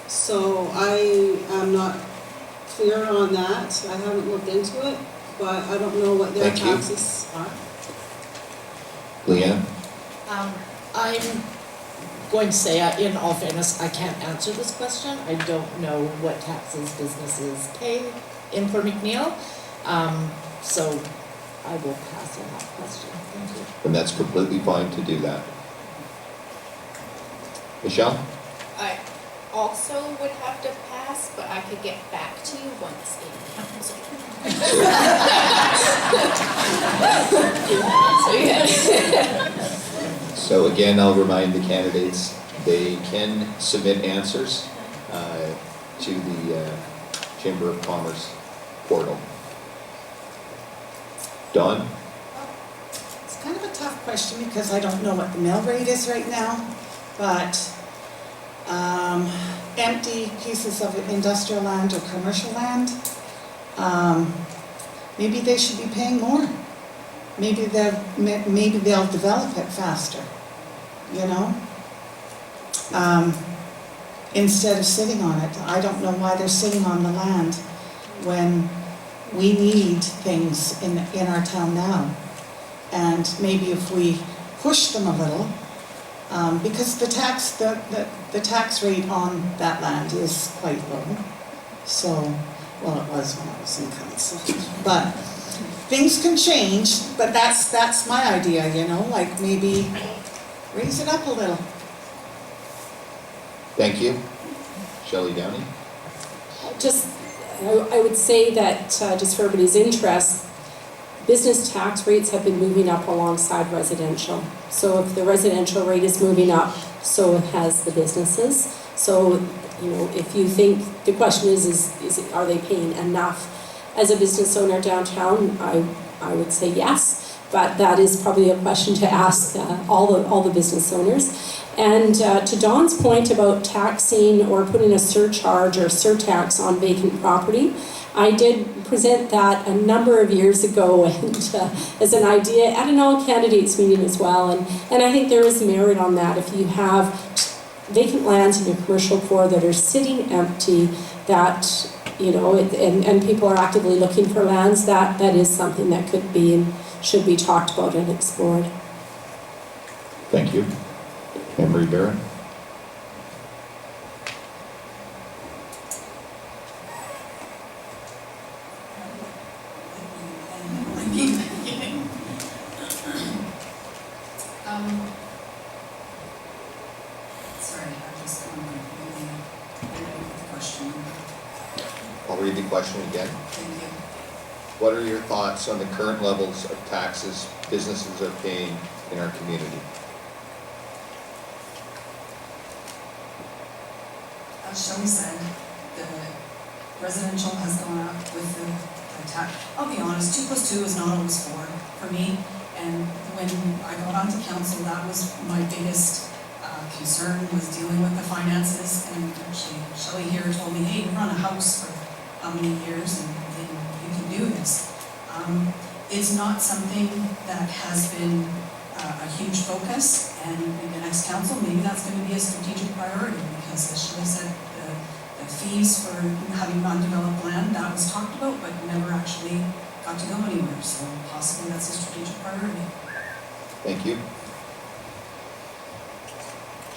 So I am not clear on that. I haven't looked into it, but I don't know what their Thank you. taxes are. Leighann? I'm going to say, in all fairness, I can't answer this question. I don't know what taxes businesses pay in Fort McNeill. So I will pass on that question. Thank you. And that's completely fine to do that. Michelle? I also would have to pass, but I could get back to you once in council. So yeah. So again, I'll remind the candidates, they can submit answers to the Chamber of Commerce portal. Dawn? It's kind of a tough question because I don't know what the mill rate is right now, but empty pieces of industrial land or commercial land, maybe they should be paying more. Maybe they'll develop it faster, you know? Instead of sitting on it. I don't know why they're sitting on the land when we need things in our town now. And maybe if we push them a little, because the tax rate on that land is quite low. So, well, it was when I was in council. But things can change, but that's my idea, you know, like maybe raise it up a little. Thank you. Shelley Downey? I would say that, just for everybody's interest, business tax rates have been moving up alongside residential. So if the residential rate is moving up, so has the businesses. So, you know, if you think, the question is are they paying enough? As a business owner downtown, I would say yes, but that is probably a question to ask all the business owners. And to Dawn's point about taxing or putting a surcharge or surtax on vacant property, I did present that a number of years ago and as an idea at an all candidates meeting as well. And I think there is merit on that. If you have vacant lands in your commercial core that are sitting empty, that, you know, and people are actively looking for lands, that is something that could be and should be talked about and explored. Thank you. Emery Barron? Sorry, I'm just going to read the question. I'll read the question again. Thank you. What are your thoughts on the current levels of taxes businesses are paying in our community? As Shelley said, the residential has gone up with the tax. I'll be honest, 2 + 2 is not always 4 for me. And when I got onto council, that was my biggest concern, was dealing with the finances. And actually, Shelley here told me, hey, you run a house for how many years and you can do this. It's not something that has been a huge focus, and in the next council, maybe that's going to be a strategic priority, because as Shelley said, the fees for having non-developed land, that was talked about, but never actually got to go anywhere, so possibly that's a strategic priority. Thank you.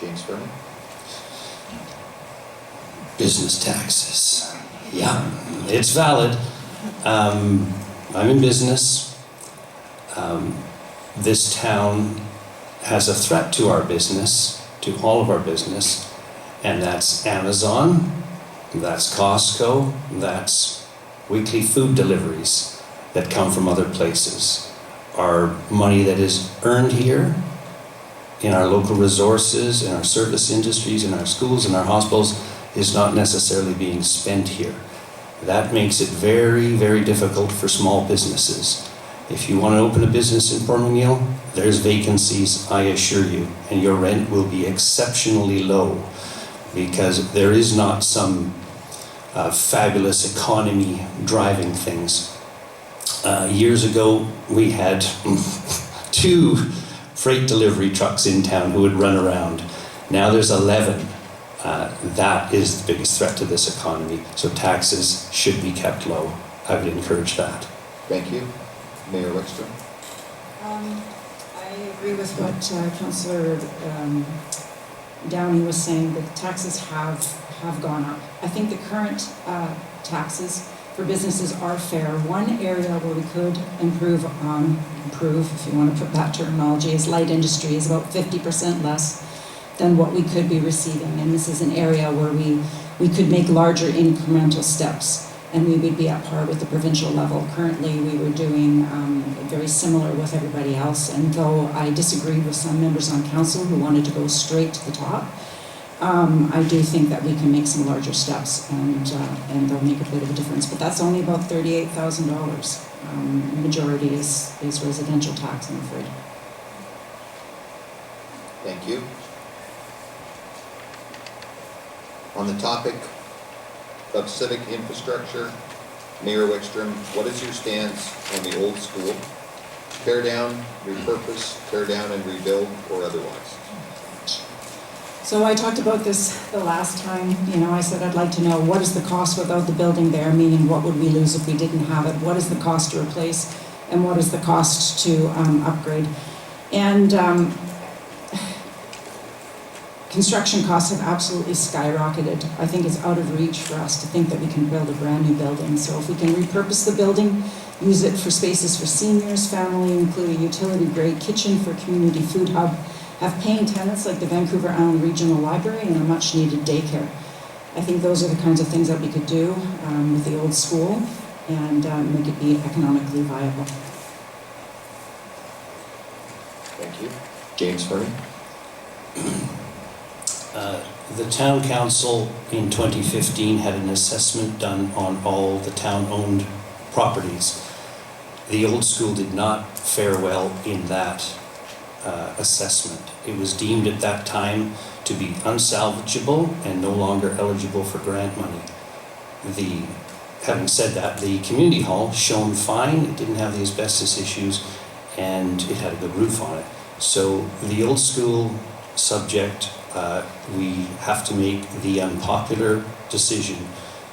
James Furney? Business taxes. Yeah, it's valid. I'm in business. This town has a threat to our business, to all of our business, and that's Amazon, that's Costco, that's weekly food deliveries. that come from other places. Our money that is earned here in our local resources, in our service industries, in our schools, in our hospitals, is not necessarily being spent here. That makes it very, very difficult for small businesses. If you want to open a business in Port McNeill, there's vacancies, I assure you, and your rent will be exceptionally low because there is not some fabulous economy driving things. Years ago, we had 2 freight delivery trucks in town who would run around. Now there's 11. That is the biggest threat to this economy. So taxes should be kept low. I would encourage that. Thank you. Mayor Wickstrom. I agree with what Councillor Downey was saying, that taxes have gone up. I think the current taxes for businesses are fair. One area where we could improve, if you want to put that terminology, is light industry is about 50% less than what we could be receiving. And this is an area where we could make larger incremental steps and we would be at par with the provincial level. Currently, we were doing very similar with everybody else, and though I disagreed with some members on council who wanted to go straight to the top, I do think that we can make some larger steps and they'll make a bit of a difference. But that's only about $38,000. Majority is residential tax, I'm afraid. Thank you. On the topic of civic infrastructure, Mayor Wickstrom, what is your stance on the old school? Tear down, repurpose, tear down and rebuild, or otherwise? So I talked about this the last time. I said I'd like to know what is the cost without the building there, meaning what would we lose if we didn't have it? What is the cost to replace, and what is the cost to upgrade? And construction costs have absolutely skyrocketed. I think it's out of reach for us to think that we can build a brand new building. So if we can repurpose the building, use it for spaces for seniors, family, include a utility-grade kitchen for community food hub, have paying tenants like the Vancouver Island Regional Library and a much-needed daycare. I think those are the kinds of things that we could do with the old school and make it be economically viable. Thank you. James Furney. The town council in 2015 had an assessment done on all the town-owned properties. The old school did not fare well in that assessment. It was deemed at that time to be unsalvageable and no longer eligible for grant money. Having said that, the community hall shone fine. It didn't have the asbestos issues and it had a good roof on it. So the old school subject, we have to make the unpopular decision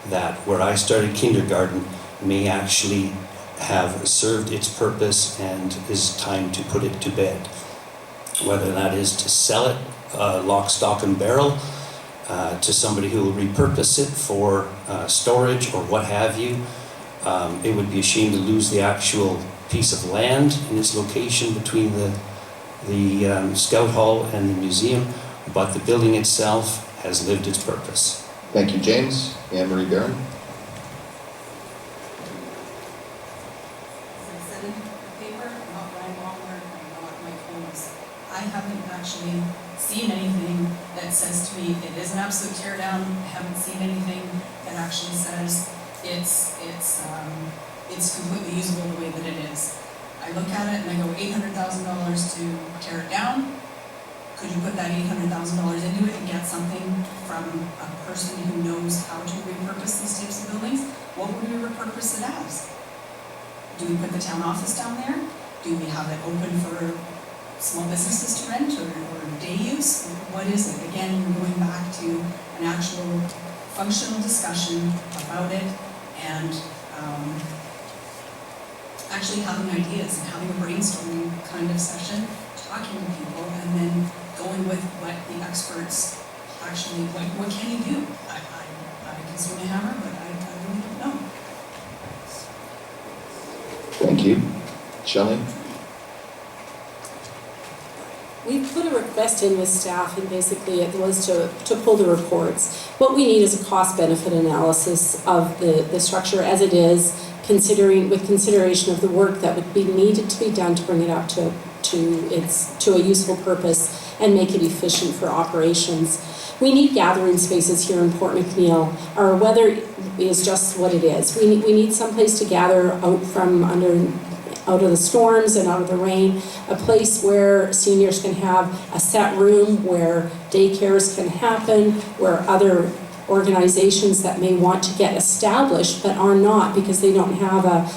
that where I started kindergarten may actually have served its purpose and is time to put it to bed. Whether that is to sell it lock, stock and barrel to somebody who will repurpose it for storage or what have you. It would be a shame to lose the actual piece of land in its location between the Scout Hall and the museum, but the building itself has lived its purpose. Thank you, James. Anne-Marie Barron. As I said in the paper, I'm not Brian Walmart, I'm not Mike Holmes. I haven't actually seen anything that says to me it is an absolute tear down. I haven't seen anything that actually says it's completely usable the way that it is. I look at it and I go $800,000 to tear it down. Could you put that $800,000 into it and get something from a person who knows how to repurpose these types of buildings? What would we repurpose it as? Do we put the town office down there? Do we have it open for small businesses to rent or day use? What is it? Again, we're going back to an actual functional discussion about it and actually having ideas and having a brainstorming kind of session, talking to people, and then going with what the experts actually, what can you do? I can swing a hammer, but I really don't know. Thank you. Shelley. We put a request in with staff, and basically it was to pull the reports. What we need is a cost-benefit analysis of the structure as it is, with consideration of the work that would be needed to be done to bring it up to a useful purpose and make it efficient for operations. We need gathering spaces here in Port McNeill. Our weather is just what it is. We need someplace to gather out of the storms and out of the rain, a place where seniors can have a set room, where daycares can happen, where other organizations that may want to get established but are not because they don't have a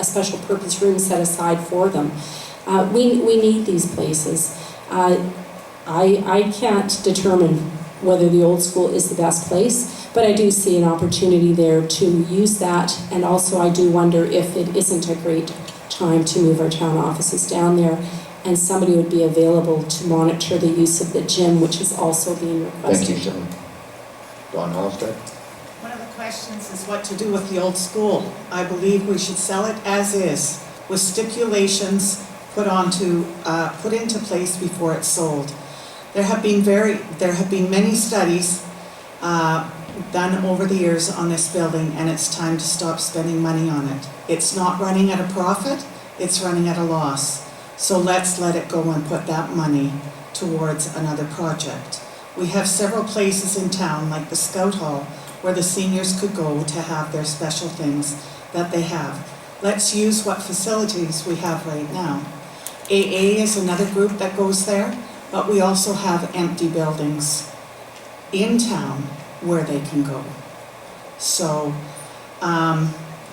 special purpose room set aside for them. We need these places. I can't determine whether the old school is the best place, but I do see an opportunity there to use that, and also I do wonder if it isn't a great time to move our town offices down there, and somebody would be available to monitor the use of the gym, which is also being requested. Thank you, Shelley. Don Harilstead? One of the questions is what to do with the old school. I believe we should sell it as is, with stipulations put into place before it's sold. There have been many studies done over the years on this building, and it's time to stop spending money on it. It's not running at a profit, it's running at a loss. So let's let it go and put that money towards another project. We have several places in town, like the Scout Hall, where the seniors could go to have their special things that they have. Let's use what facilities we have right now. AA is another group that goes there, but we also have empty buildings in town where they can go. So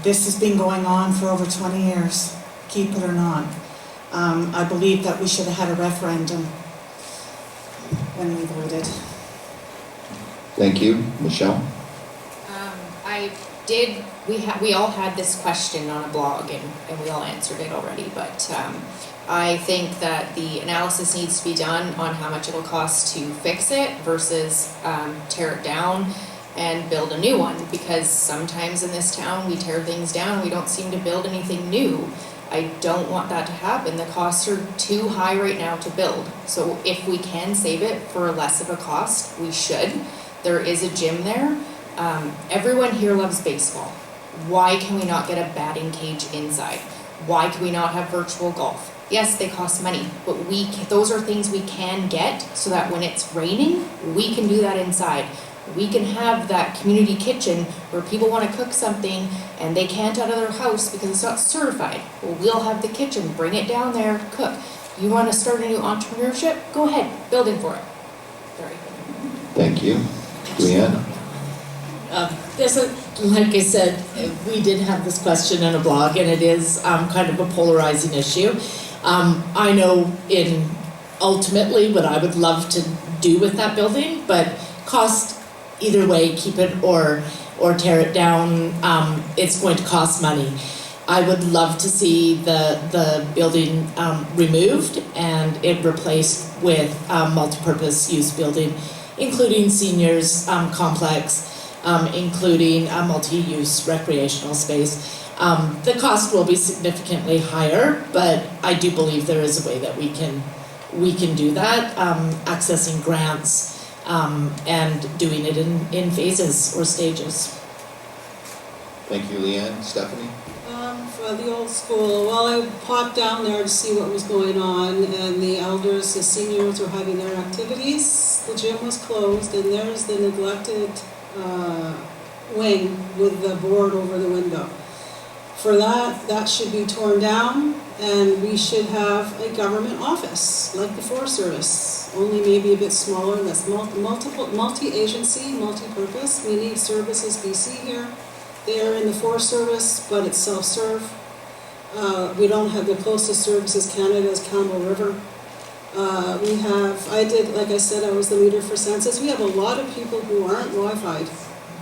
this has been going on for over 20 years, keep it or not. I believe that we should have had a referendum when we voted. Thank you. Michelle? We all had this question on a blog and we all answered it already, but I think that the analysis needs to be done on how much it'll cost to fix it versus tear it down and build a new one, because sometimes in this town we tear things down, we don't seem to build anything new. I don't want that to happen. The costs are too high right now to build. So if we can save it for less of a cost, we should. There is a gym there. Everyone here loves baseball. Why can we not get a batting cage inside? Why can we not have virtual golf? Yes, they cost money, but those are things we can get so that when it's raining, we can do that inside. We can have that community kitchen where people want to cook something and they can't out of their house because it's not certified. Well, we'll have the kitchen, bring it down there, cook. You want to start a new entrepreneurship? Go ahead, building for it. Sorry. Thank you. Leighann? Like I said, we did have this question in a blog, and it is kind of a polarizing issue. I know ultimately what I would love to do with that building, but cost either way, keep it or tear it down, it's going to cost money. I would love to see the building removed and it replaced with a multi-purpose use building, including seniors complex, including a multi-use recreational space. The cost will be significantly higher, but I do believe there is a way that we can do that, accessing grants and doing it in phases or stages. Thank you, Leighann. Stephanie? For the old school, well, I popped down there to see what was going on, and the elders, the seniors were having their activities. The gym was closed, and there's the neglected wing with the board over the window. For that should be torn down, and we should have a government office, like the Forest Service, only maybe a bit smaller, that's multi-agency, multi-purpose. We need Services BC here. They are in the Forest Service, but it's self-serve. We don't have the closest Services Canada is Campbell River. Like I said, I was the leader for census. We have a lot of people who aren't Wi-Fi'd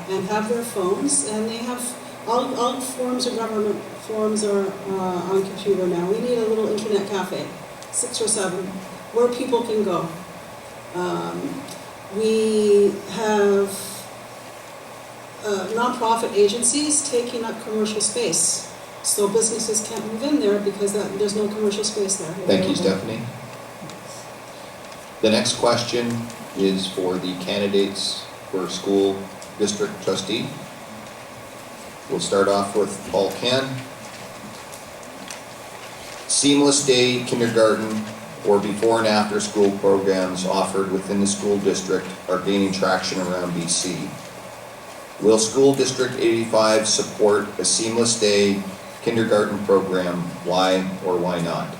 and have their phones, and they have all forms of government forms are on computer now. We need a little internet cafe, 6 or 7, where people can go. We have nonprofit agencies taking up commercial space, so businesses can't move in there because there's no commercial space there. Thank you, Stephanie. The next question is for the candidates for school district trustee. We'll start off with Paul Cann. Seamless day kindergarten or before and after school programs offered within the school district are gaining traction around BC. Will School District 85 support a seamless day kindergarten program? Why or why not?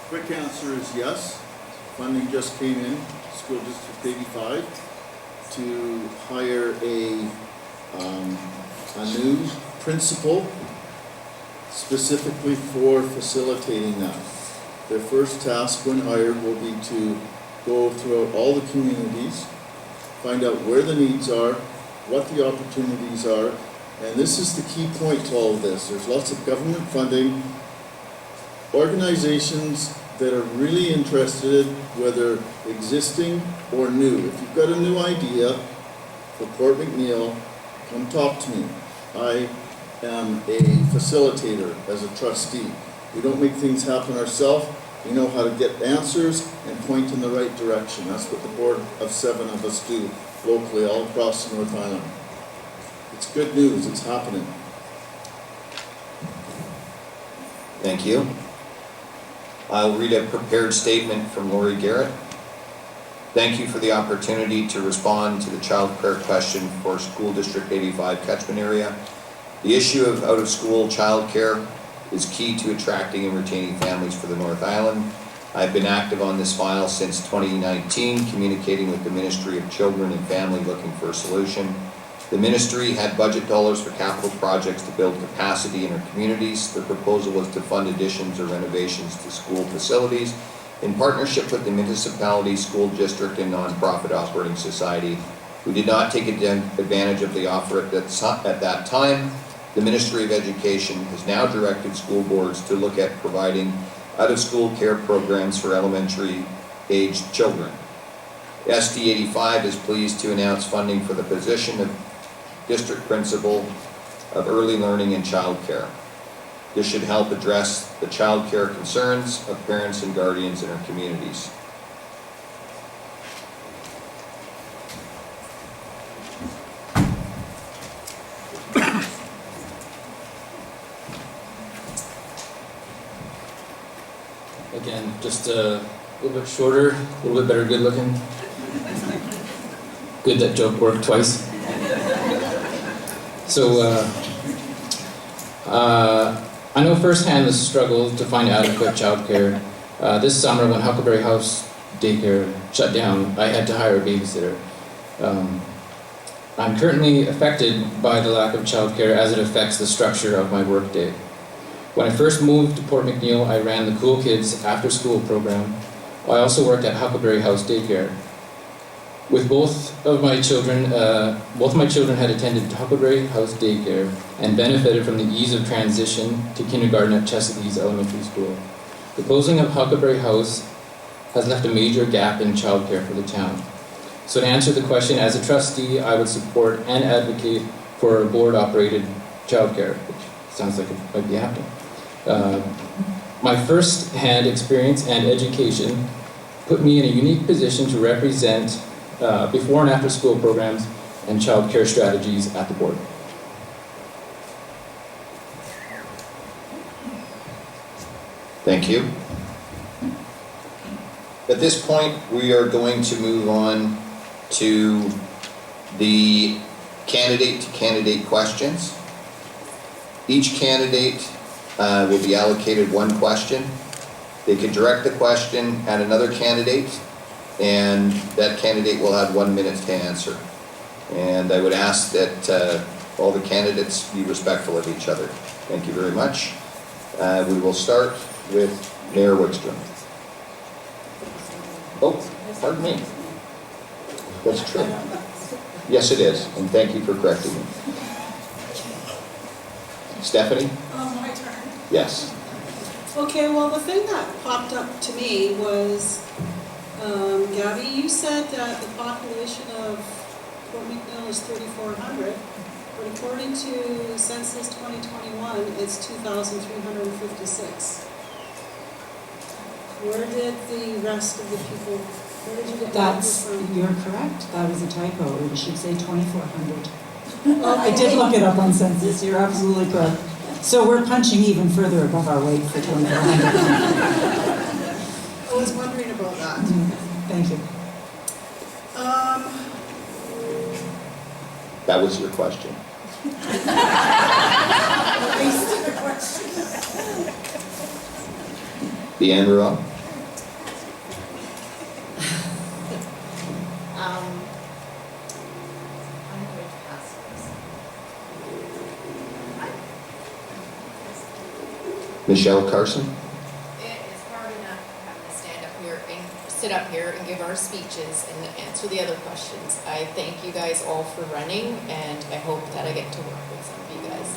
Quick answer is yes. Funding just came in, School District 85, to hire a new principal specifically for facilitating that. Their first task when hired will be to go throughout all the communities, find out where the needs are, what the opportunities are, and this is the key point to all of this. There's lots of government funding, organizations that are really interested, whether existing or new. If you've got a new idea for Port McNeill, come talk to me. I am a facilitator as a trustee. We don't make things happen ourselves. We know how to get answers and point in the right direction. That's what the board of 7 of us do locally all across the North Island. It's good news, it's happening. Thank you. I'll read a prepared statement from Lawrie Garrett. Thank you for the opportunity to respond to the child care question for School District 85 catchment area. The issue of out-of-school child care is key to attracting and retaining families for the North Island. I've been active on this file since 2019, communicating with the Ministry of Children and Family looking for a solution. The ministry had budget dollars for capital projects to build capacity in our communities. The proposal was to fund additions or renovations to school facilities in partnership with the municipality, school district, and nonprofit operating society. We did not take advantage of the offer at that time. The Ministry of Education has now directed school boards to look at providing out-of-school care programs for elementary-aged children. SD85 is pleased to announce funding for the position of District Principal of Early Learning and Child Care. This should help address the child care concerns of parents and guardians in our communities. Again, just a little bit shorter, a little bit better good looking. Good that joke worked twice. So, I know firsthand the struggle to find adequate childcare. This summer when Huckleberry House daycare shut down, I had to hire a babysitter. I'm currently affected by the lack of childcare as it affects the structure of my workday. When I first moved to Port McNeill, I ran the Cool Kids after school program. I also worked at Huckleberry House daycare. With both my children had attended Huckleberry House daycare and benefited from the ease of transition to kindergarten at Chesapeake's elementary school. The closing of Huckleberry House has left a major gap in childcare for the town. So to answer the question, as a trustee, I would support and advocate for board-operated childcare, which sounds like it might be happening. My first-hand experience and education put me in a unique position to represent before and after school programs and child care strategies at the board. Thank you. At this point, we are going to move on to the candidate-to-candidate questions. Each candidate will be allocated one question. They can direct the question at another candidate, and that candidate will have 1 minute to answer. And I would ask that all the candidates be respectful of each other. Thank you very much. We will start with Mayor Wickstrom. Oh, pardon me. That's true. Yes, it is, and thank you for correcting me. Stephanie? My turn. Yes. Okay, well, the thing that popped up to me was, Gaby, you said that the population of Port McNeill is 3,400, but according to Census 2021, it's 2,356. Where did the rest of the people, where did you get that That's, from? you're correct, that was a typo, it should say 2,400. Well, I did look it up on census, you're absolutely correct. So we're punching even further above our weight for 2,400. I was wondering about that. Thank you. That was your question. Leighann, Ruel? I'm going to pass this. Michelle Carson? It is hard enough having to stand up here and sit up here and give our speeches and answer the other questions. I thank you guys all for running, and I hope that I get to work with some of you guys.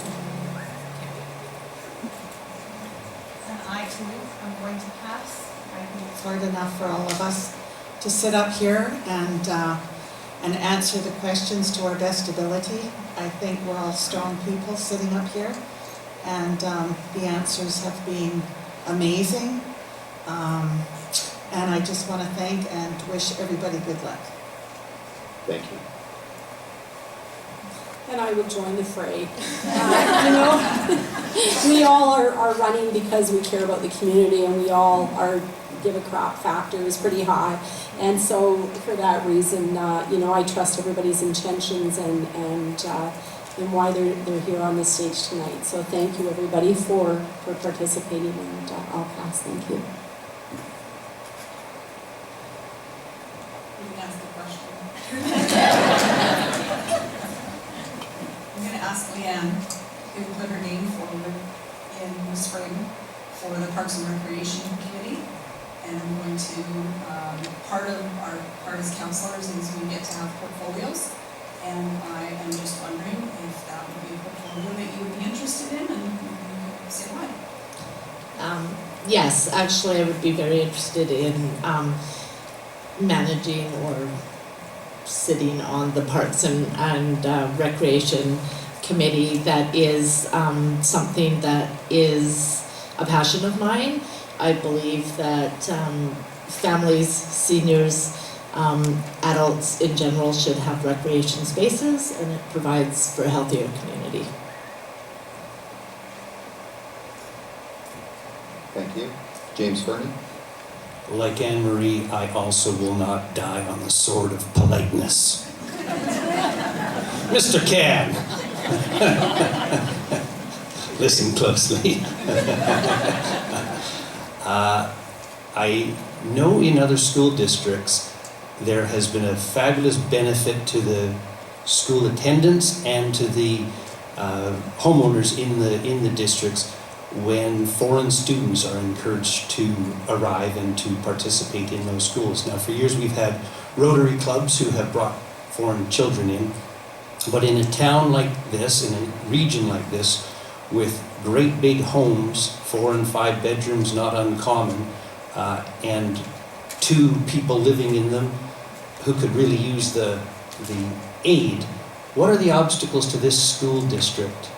And I too am going to pass. I think it's hard enough for all of us to sit up here and answer the questions to our best ability. I think we're all strong people sitting up here, and the answers have been amazing. And I just want to thank and wish everybody good luck. Thank you. And I will join the fray. We all are running because we care about the community, and we all give a crap factor is pretty high. And so for that reason, I trust everybody's intentions and why they're here on this stage tonight. So thank you everybody for participating, and I'll pass. Thank you. You can ask the question. I'm going to ask Leighann who put her name forward in the spring for the Parks and Recreation Committee. And I'm going to, part of our part as councillors is we get to have portfolios. And I am just wondering if that would be a portfolio that you would be interested in, and you could say why. Yes, actually I would be very interested in managing or sitting on the Parks and Recreation Committee. That is something that is a passion of mine. I believe that families, seniors, adults in general should have recreation spaces, and it provides for a healthier community. Thank you. James Furney? Like Anne Marie, I also will not die on the sword of politeness. Mr. Cann! Listen closely. I know in other school districts there has been a fabulous benefit to the school attendance and to the homeowners in the districts when foreign students are encouraged to arrive and to participate in those schools. Now, for years we've had Rotary clubs who have brought foreign children in, but in a town like this, in a region like this, with great big homes, 4 and 5 bedrooms, not uncommon, and 2 people living in them who could really use the aid, what are the obstacles to this school district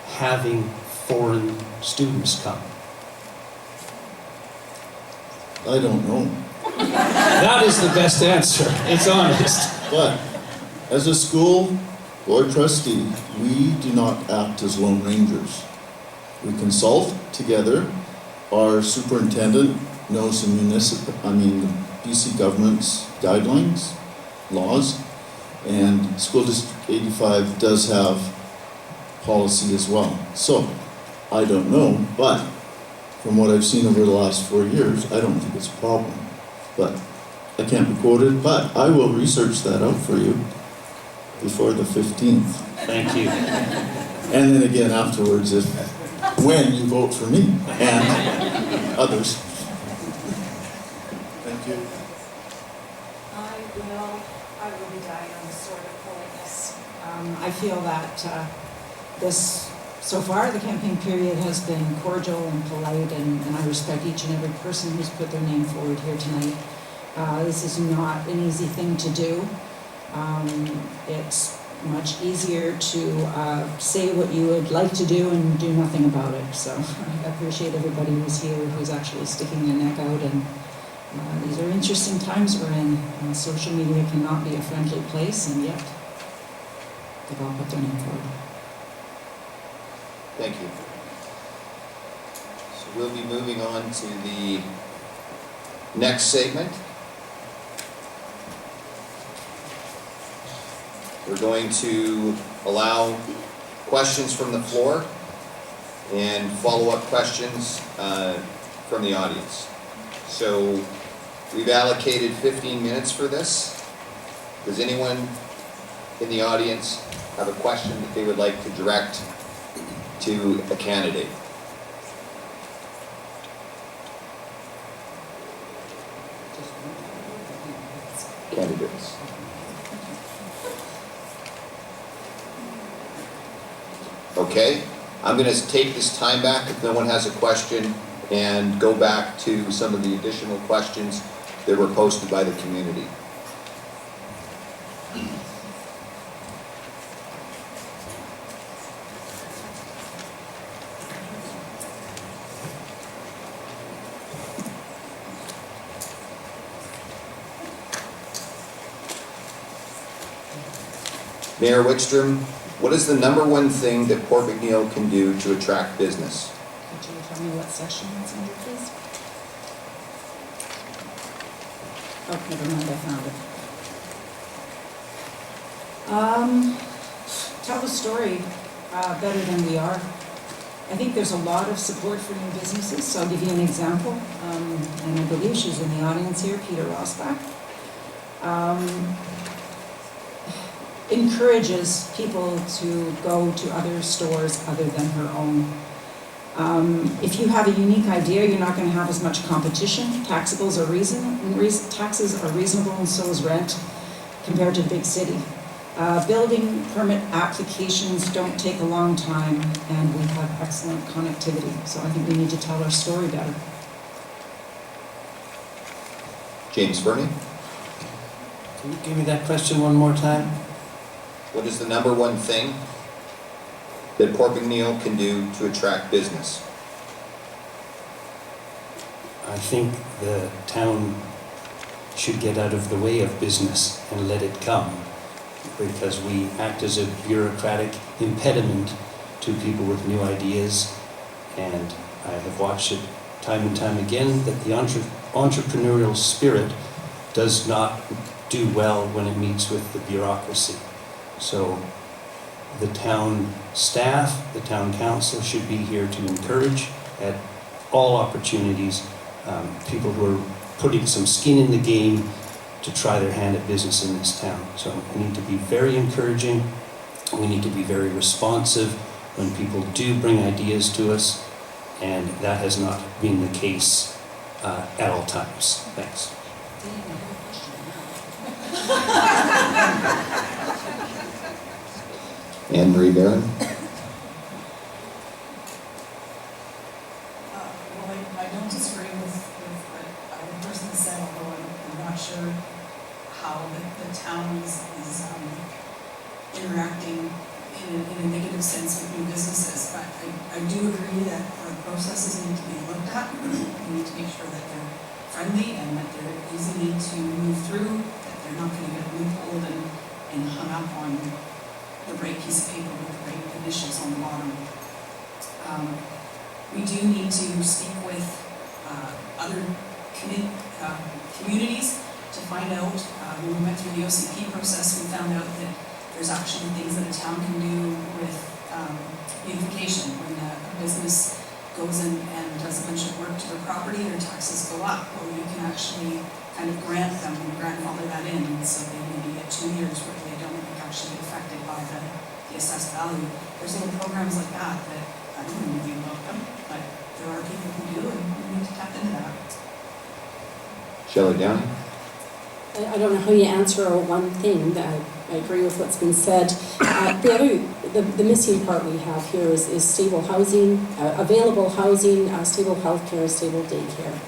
having foreign students come? I don't know. That is the best answer. It's honest. But as a school board trustee, we do not act as lone rangers. We consult together. Our superintendent knows the BC government's guidelines, laws, and School District 85 does have policy as well. So, I don't know, but from what I've seen over the last 4 years, I don't think it's a problem. But I can't be quoted, but I will research that out for you before the 15th. Thank you. And then again afterwards, when you vote for me and others. Thank you. I will be dying on the sword of politeness. I feel that so far, the campaign period has been cordial and polite, and I respect each and every person who's put their name forward here tonight. This is not an easy thing to do. It's much easier to say what you would like to do and do nothing about it. So I appreciate everybody who's here, who's actually sticking their neck out. And these are interesting times we're in. Social media cannot be a friendly place, and yet they've all put their name forward. Thank you. So we'll be moving on to the next segment. We're going to allow questions from the floor and follow-up questions from the audience. So we've allocated 15 minutes for this. Does anyone in the audience have a question that they would like to direct to a candidate? Candidates. Okay, I'm going to take this time back if no one has a question and go back to some of the additional questions that were posted by the community. Mayor Wickstrom, what is the number one thing that Port McNeill can do to attract business? Could you tell me what session it's under, please? Oh, never mind, I found it. Tell the story better than we are. I think there's a lot of support for new businesses, so I'll give you an example. And I believe she's in the audience here, Peter Rosbach. Encourages people to go to other stores other than her own. If you have a unique idea, you're not going to have as much competition. Taxes are reasonable, and so is rent compared to the big city. Building permit applications don't take a long time, and we have excellent connectivity. So I think we need to tell our story better. James Furney, Can you give me that question one more time? what is the number one thing that Port McNeill can do to attract business? I think the town should get out of the way of business and let it come, because we act as a bureaucratic impediment to people with new ideas. And I have watched it time and time again that the entrepreneurial spirit does not do well when it meets with the bureaucracy. So the town staff, the town council should be here to encourage at all opportunities people who are putting some skin in the game to try their hand at business in this town. So we need to be very encouraging. We need to be very responsive when people do bring ideas to us, and that has not been the case at all times. Thanks. Anne Marie Barron? Well, I don't disagree with what the person said, although I'm not sure how the town is interacting in a negative sense with new businesses. But I do agree that our processes need to be looked at. We need to make sure that they're friendly and that they're easy to move through, that they're not going to get loopholed and hung up on the right piece of paper with the right initials on the bottom. We do need to speak with other communities to find out. When we went through the OCP process, we found out that there's actually things that a town can do with beautification. When a business goes in and does a bunch of work to their property, their taxes go up. Well, you can actually kind of grant them and grandfather that in, so they maybe get 2 years where they don't actually get affected by the assessed value. There's little programs like that I don't know anything about them, but there are people who do, and we need to tap into that. Shelley Downey? I don't know how you answer one thing. I agree with what's been said. The missing part we have here is stable housing, available housing, stable healthcare, stable daycare.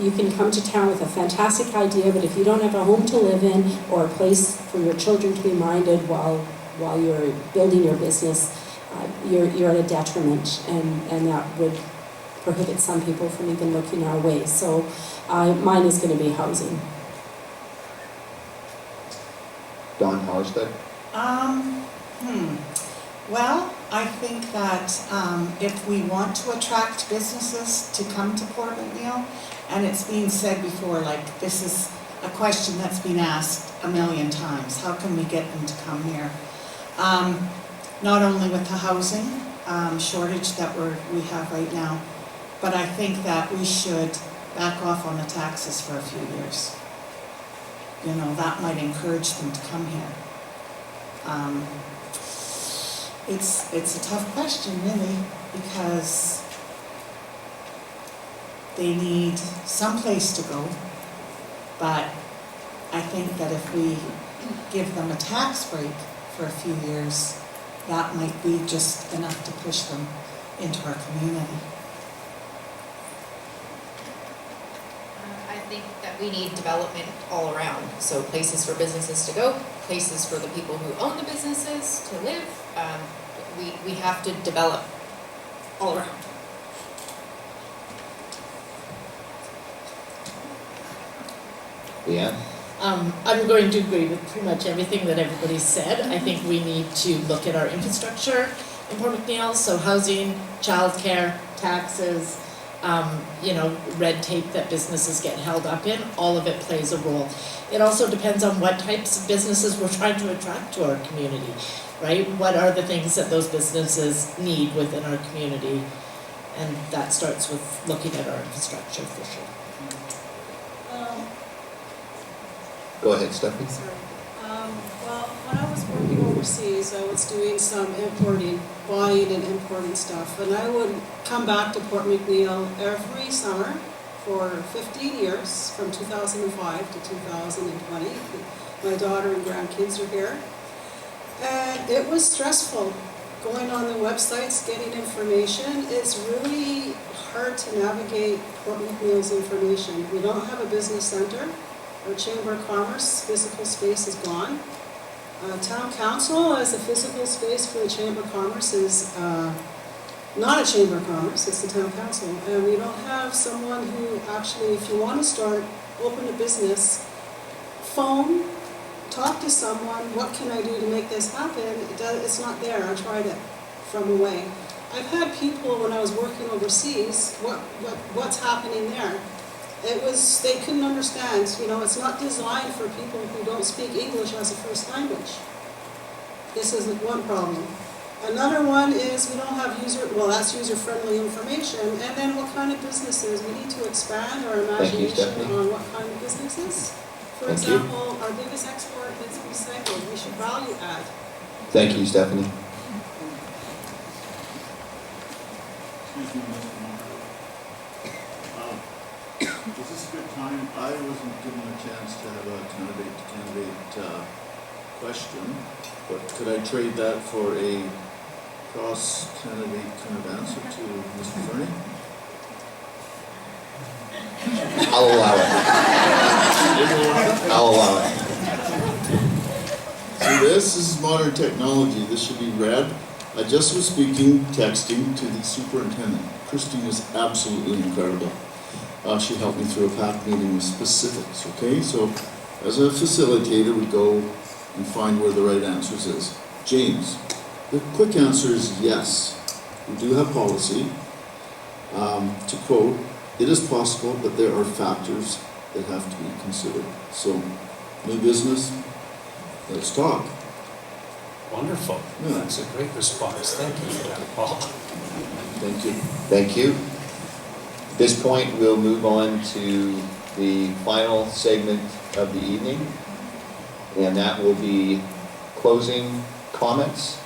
You can come to town with a fantastic idea, but if you don't have a home to live in or a place for your children to be minded while you're building your business, you're at a detriment, and that would prohibit some people from even looking our way. So mine is going to be housing. Don Harilstead? Well, I think that if we want to attract businesses to come to Port McNeill, and it's been said before, like, this is a question that's been asked a million times, how can we get them to come here? Not only with the housing shortage that we have right now, but I think that we should back off on the taxes for a few years. You know, that might encourage them to come here. It's a tough question, really, because they need some place to go. But I think that if we give them a tax break for a few years, that might be just enough to push them into our community. I think that we need development all around, so places for businesses to go, places for the people who own the businesses to live. We have to develop all around. Leighann? I'm going to agree with pretty much everything that everybody said. I think we need to look at our infrastructure in Port McNeill, so housing, childcare, taxes, red tape that businesses get held up in, all of it plays a role. It also depends on what types of businesses we're trying to attract to our community, right? What are the things that those businesses need within our community? And that starts with looking at our infrastructure for sure. Go ahead, Stephanie. Sorry. Well, when I was working overseas, I was doing some importing, buying and importing stuff, and I would come back to Port McNeill every summer for 15 years, from 2005 to 2020. My daughter and grandkids are here. And it was stressful going on the websites, getting information. It's really hard to navigate Port McNeill's information. We don't have a business center. Our Chamber of Commerce physical space is gone. Town Council as a physical space for the Chamber of Commerce is not a Chamber of Commerce, it's the Town Council. And we don't have someone who actually, if you want to start, open a business, phone, talk to someone, what can I do to make this happen? It's not there, I tried it from away. I've had people when I was working overseas, what's happening there? They couldn't understand, it's not designed for people who don't speak English as a first language. This is one problem. Another one is we don't have that's user-friendly information, and then what kind of businesses? We need to expand our imagination on what kind of businesses. For example, our biggest export is recycled. We should value add. Thank you, Stephanie. Excuse me, Mr. Moderator. Is this a good time? I wasn't given a chance to have a candidate question, but could I trade that for a cross-candidate kind of answer to Mr. Furney? I'll allow it. I'll allow it. See, this is modern technology. This should be read. I just was texting to the superintendent. Christine is absolutely incredible. She helped me through a packed meeting with specifics, okay? So, as a facilitator, we go and find where the right answers is. James, the quick answer is yes. We do have policy. To quote, it is possible, but there are factors that have to be considered. So, new business, let's talk. Wonderful. Yeah. That's a great response. Thank you for that, Paul. Thank you. Thank you. At this point, we'll move on to the final segment of the evening, and that will be closing comments.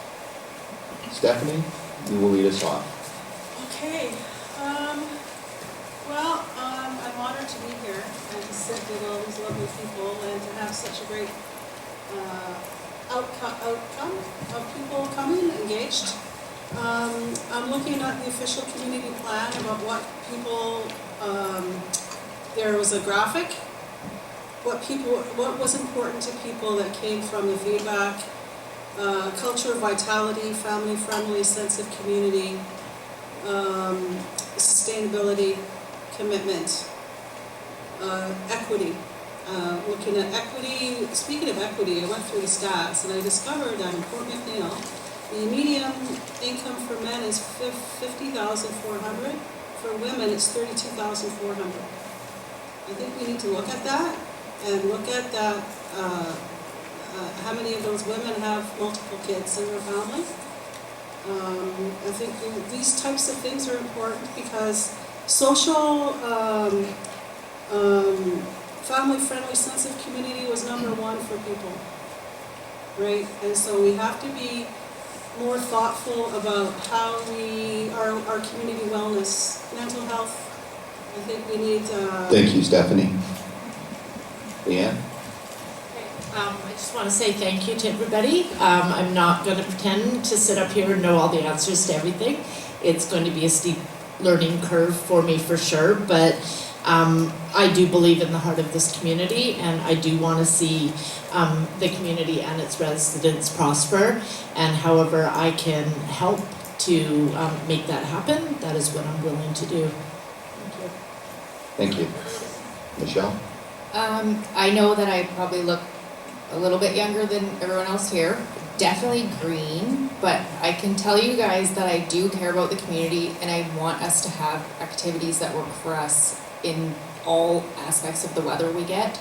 Stephanie, you will lead us off. Okay. I'm honored to be here and to sit with all these lovely people and to have such a great outcome of people coming, engaged. I'm looking at the official community plan about what people, there was a graphic, what was important to people that came from the feedback, culture of vitality, family-friendly, sense of community, sustainability, commitment, equity. looking at equity. Speaking of equity, I went through the stats and I discovered that in Port McNeill, the median income for men is $50,400. For women, it's $32,400. I think we need to look at that and look at that. How many of those women have multiple kids in their family? I think these types of things are important because social, family-friendly sense of community was #1 for people, right? And so we have to be more thoughtful about how our community wellness, mental health. I think we need. Thank you, Stephanie. Leighann? I just want to say thank you to everybody. I'm not going to pretend to sit up here and know all the answers to everything. It's going to be a steep learning curve for me for sure, but I do believe in the heart of this community, and I do want to see the community and its residents prosper, and however I can help to make that happen, that is what I'm willing to do. Thank you. Michelle? I know that I probably look a little bit younger than everyone else here, definitely green, but I can tell you guys that I do care about the community and I want us to have activities that work for us in all aspects of the weather we get.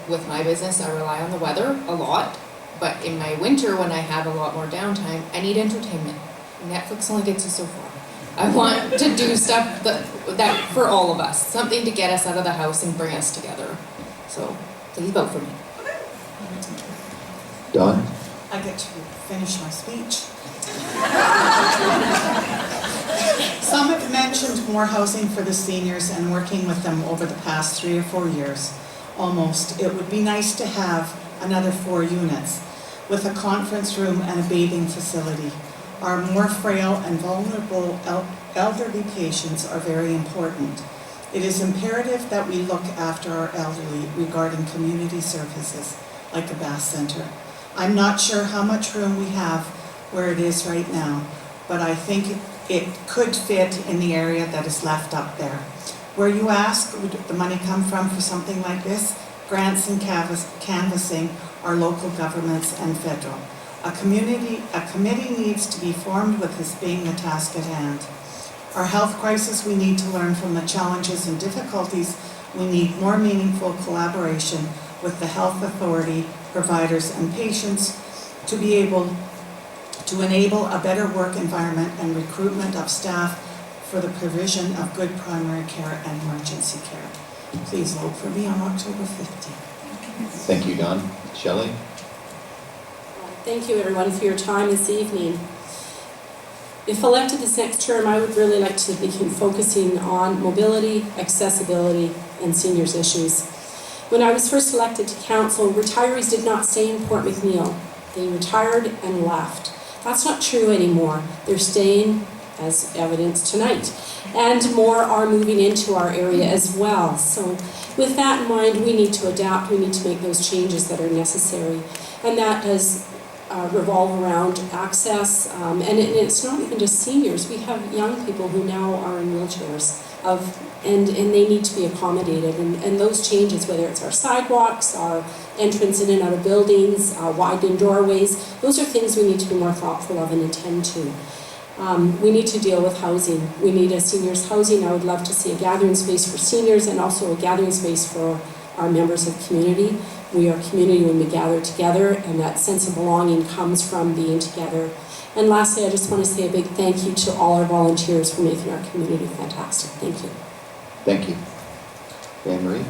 With my business, I rely on the weather a lot, but in my winter when I have a lot more downtime, I need entertainment. Netflix only gets us so far. I want to do stuff that for all of us, something to get us out of the house and bring us together. So please vote for me. Dawn? I get to finish my speech. Some have mentioned more housing for the seniors and working with them over the past 3 or 4 years. Almost. It would be nice to have another 4 units with a conference room and a bathing facility. Our more frail and vulnerable elderly patients are very important. It is imperative that we look after our elderly regarding community services like a bath center. I'm not sure how much room we have where it is right now, but I think it could fit in the area that is left up there. Where you ask, would the money come from for something like this? Grants and canvassing our local governments and federal. A committee needs to be formed with this being the task at hand. Our health crisis, we need to learn from the challenges and difficulties. We need more meaningful collaboration with the health authority, providers and patients to be able to enable a better work environment and recruitment of staff for the provision of good primary care and emergency care. Please vote for me on October 15th. Thank you, Dawn. Shelley? Thank you everyone for your time this evening. If elected this next term, I would really like to begin focusing on mobility, accessibility, and seniors issues. When I was first elected to council, retirees did not stay in Port McNeill. They retired and left. That's not true anymore. They're staying, as evidenced tonight, and more are moving into our area as well. So with that in mind, we need to adapt, we need to make those changes that are necessary, and that does revolve around access, and it's not even just seniors. We have young people who now are in wheelchairs, and they need to be accommodated, and those changes, whether it's our sidewalks, our entrance in and out of buildings, widened doorways, those are things we need to be more thoughtful of and attend to. We need to deal with housing. We need a seniors housing. I would love to see a gathering space for seniors and also a gathering space for our members of community. We are community when we gather together, and that sense of belonging comes from being together. And lastly, I just want to say a big thank you to all our volunteers for making our community fantastic. Thank you. Thank you. Anne-Marie?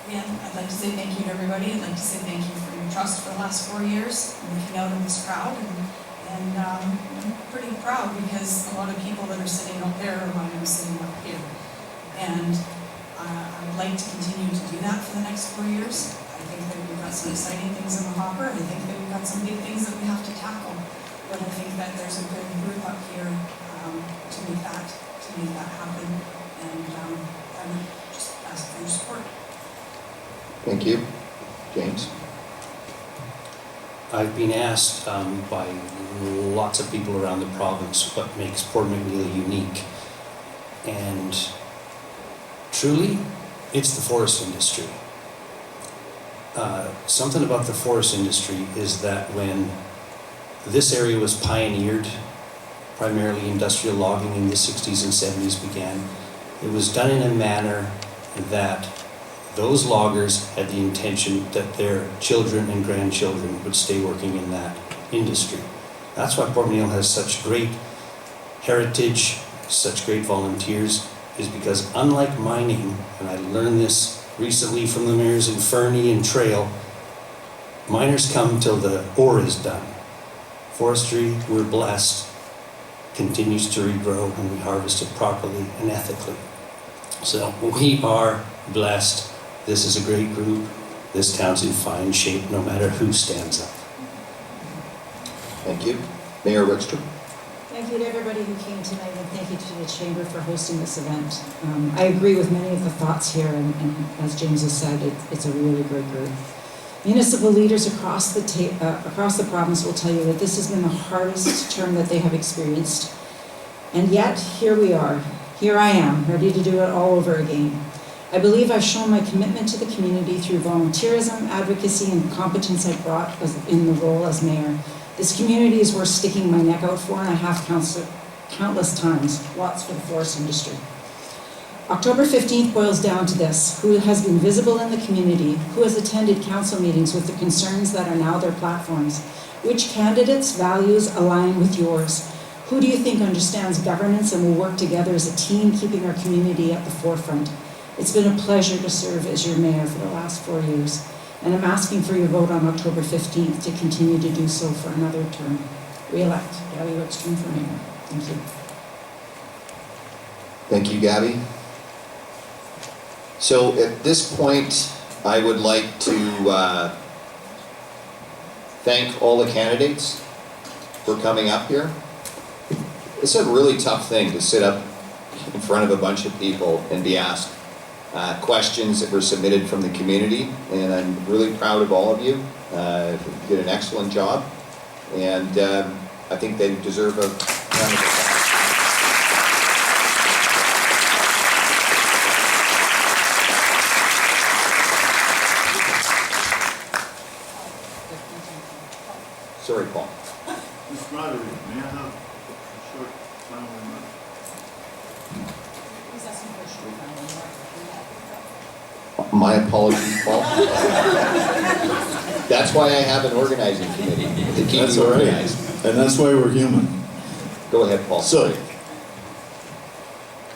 Again, I'd like to say thank you to everybody. I'd like to say thank you for your trust for the last 4 years, looking out in this crowd, and I'm pretty proud because a lot of people that are sitting up there are mine who's sitting up here. And I'd like to continue to do that for the next 4 years. I think that we've got some exciting things in the hopper. I think that we've got some big things that we have to tackle. But I think that there's a good group up here to make that happen. And I would just ask for your support. Thank you. James? I've been asked by lots of people around the province what makes Port McNeill unique. And truly, it's the forest industry. Something about the forest industry is that when this area was pioneered, primarily industrial logging in the 60s and 70s began, it was done in a manner that those loggers had the intention that their children and grandchildren would stay working in that industry. That's why Port McNeill has such great heritage, such great volunteers, is because unlike mining, and I learned this recently from the mayors in Furney and Trail, miners come till the ore is done. Forestry, we're blessed, continues to regrow and we harvest it properly and ethically. So we are blessed. This is a great group. This town's in fine shape no matter who stands up. Thank you. Mayor Wickstrom. Thank you to everybody who came tonight, and thank you to the Chamber for hosting this event. I agree with many of the thoughts here, and as James has said, it's a really great group. Municipal leaders across the province will tell you that this has been the hardest term that they have experienced. And yet, here we are. Here I am, ready to do it all over again. I believe I've shown my commitment to the community through volunteerism, advocacy, and competence I brought in the role as mayor. This community is worth sticking my neck out for, and I have countless times. Lots for the forest industry. October 15th boils down to this: who has been visible in the community, who has attended council meetings with the concerns that are now their platforms, which candidates' values align with yours, who do you think understands governance and will work together as a team, keeping our community at the forefront. It's been a pleasure to serve as your mayor for the last 4 years, and I'm asking for your vote on October 15th to continue to do so for another term. Re-elect Gaby Wickstrom for mayor. Thank you. Thank you, Gaby. So at this point, I would like to thank all the candidates for coming up here. It's a really tough thing to sit up in front of a bunch of people and be asked questions that were submitted from the community, and I'm really proud of all of you. You did an excellent job, and I think they deserve a round of applause. Sorry, Paul. Mr. Moderator, may I have a short final remark? My apologies, Paul. That's why I have an organizing committee, to keep That's you all right. organized. And that's why we're human. Go ahead, Paul. So,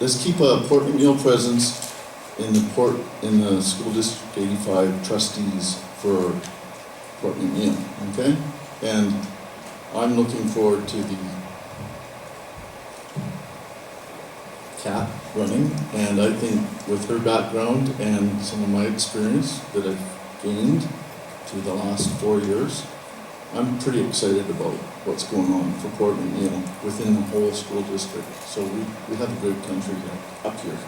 let's keep a Port McNeill presence in the School District 85 trustees for Port McNeill, okay? And I'm looking forward to the Kat running, and I think with her background and some of my experience that I've gained through the last 4 years, I'm pretty excited about what's going on for Port McNeill within the whole school district. So we have a great country up here.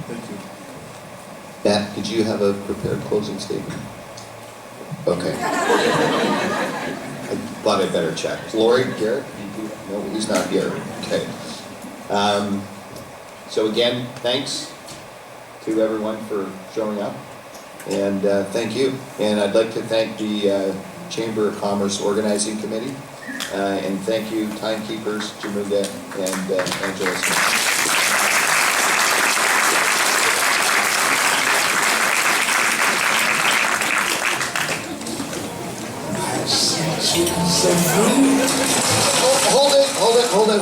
Thank you. Matt, did you have a prepared closing statement? Okay. I thought I'd better check. Lawrie, Garrett? No, he's not here. Okay. So again, thanks to everyone for showing up, and thank you. And I'd like to thank the Chamber of Commerce Organizing Committee, and thank you, timekeepers, Jamuga and Angela Smith.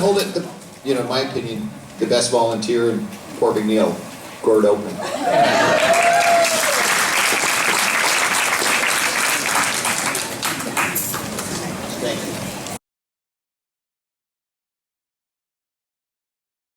Hold it. You know, in my opinion, the best volunteer in Port McNeill, Gord Open.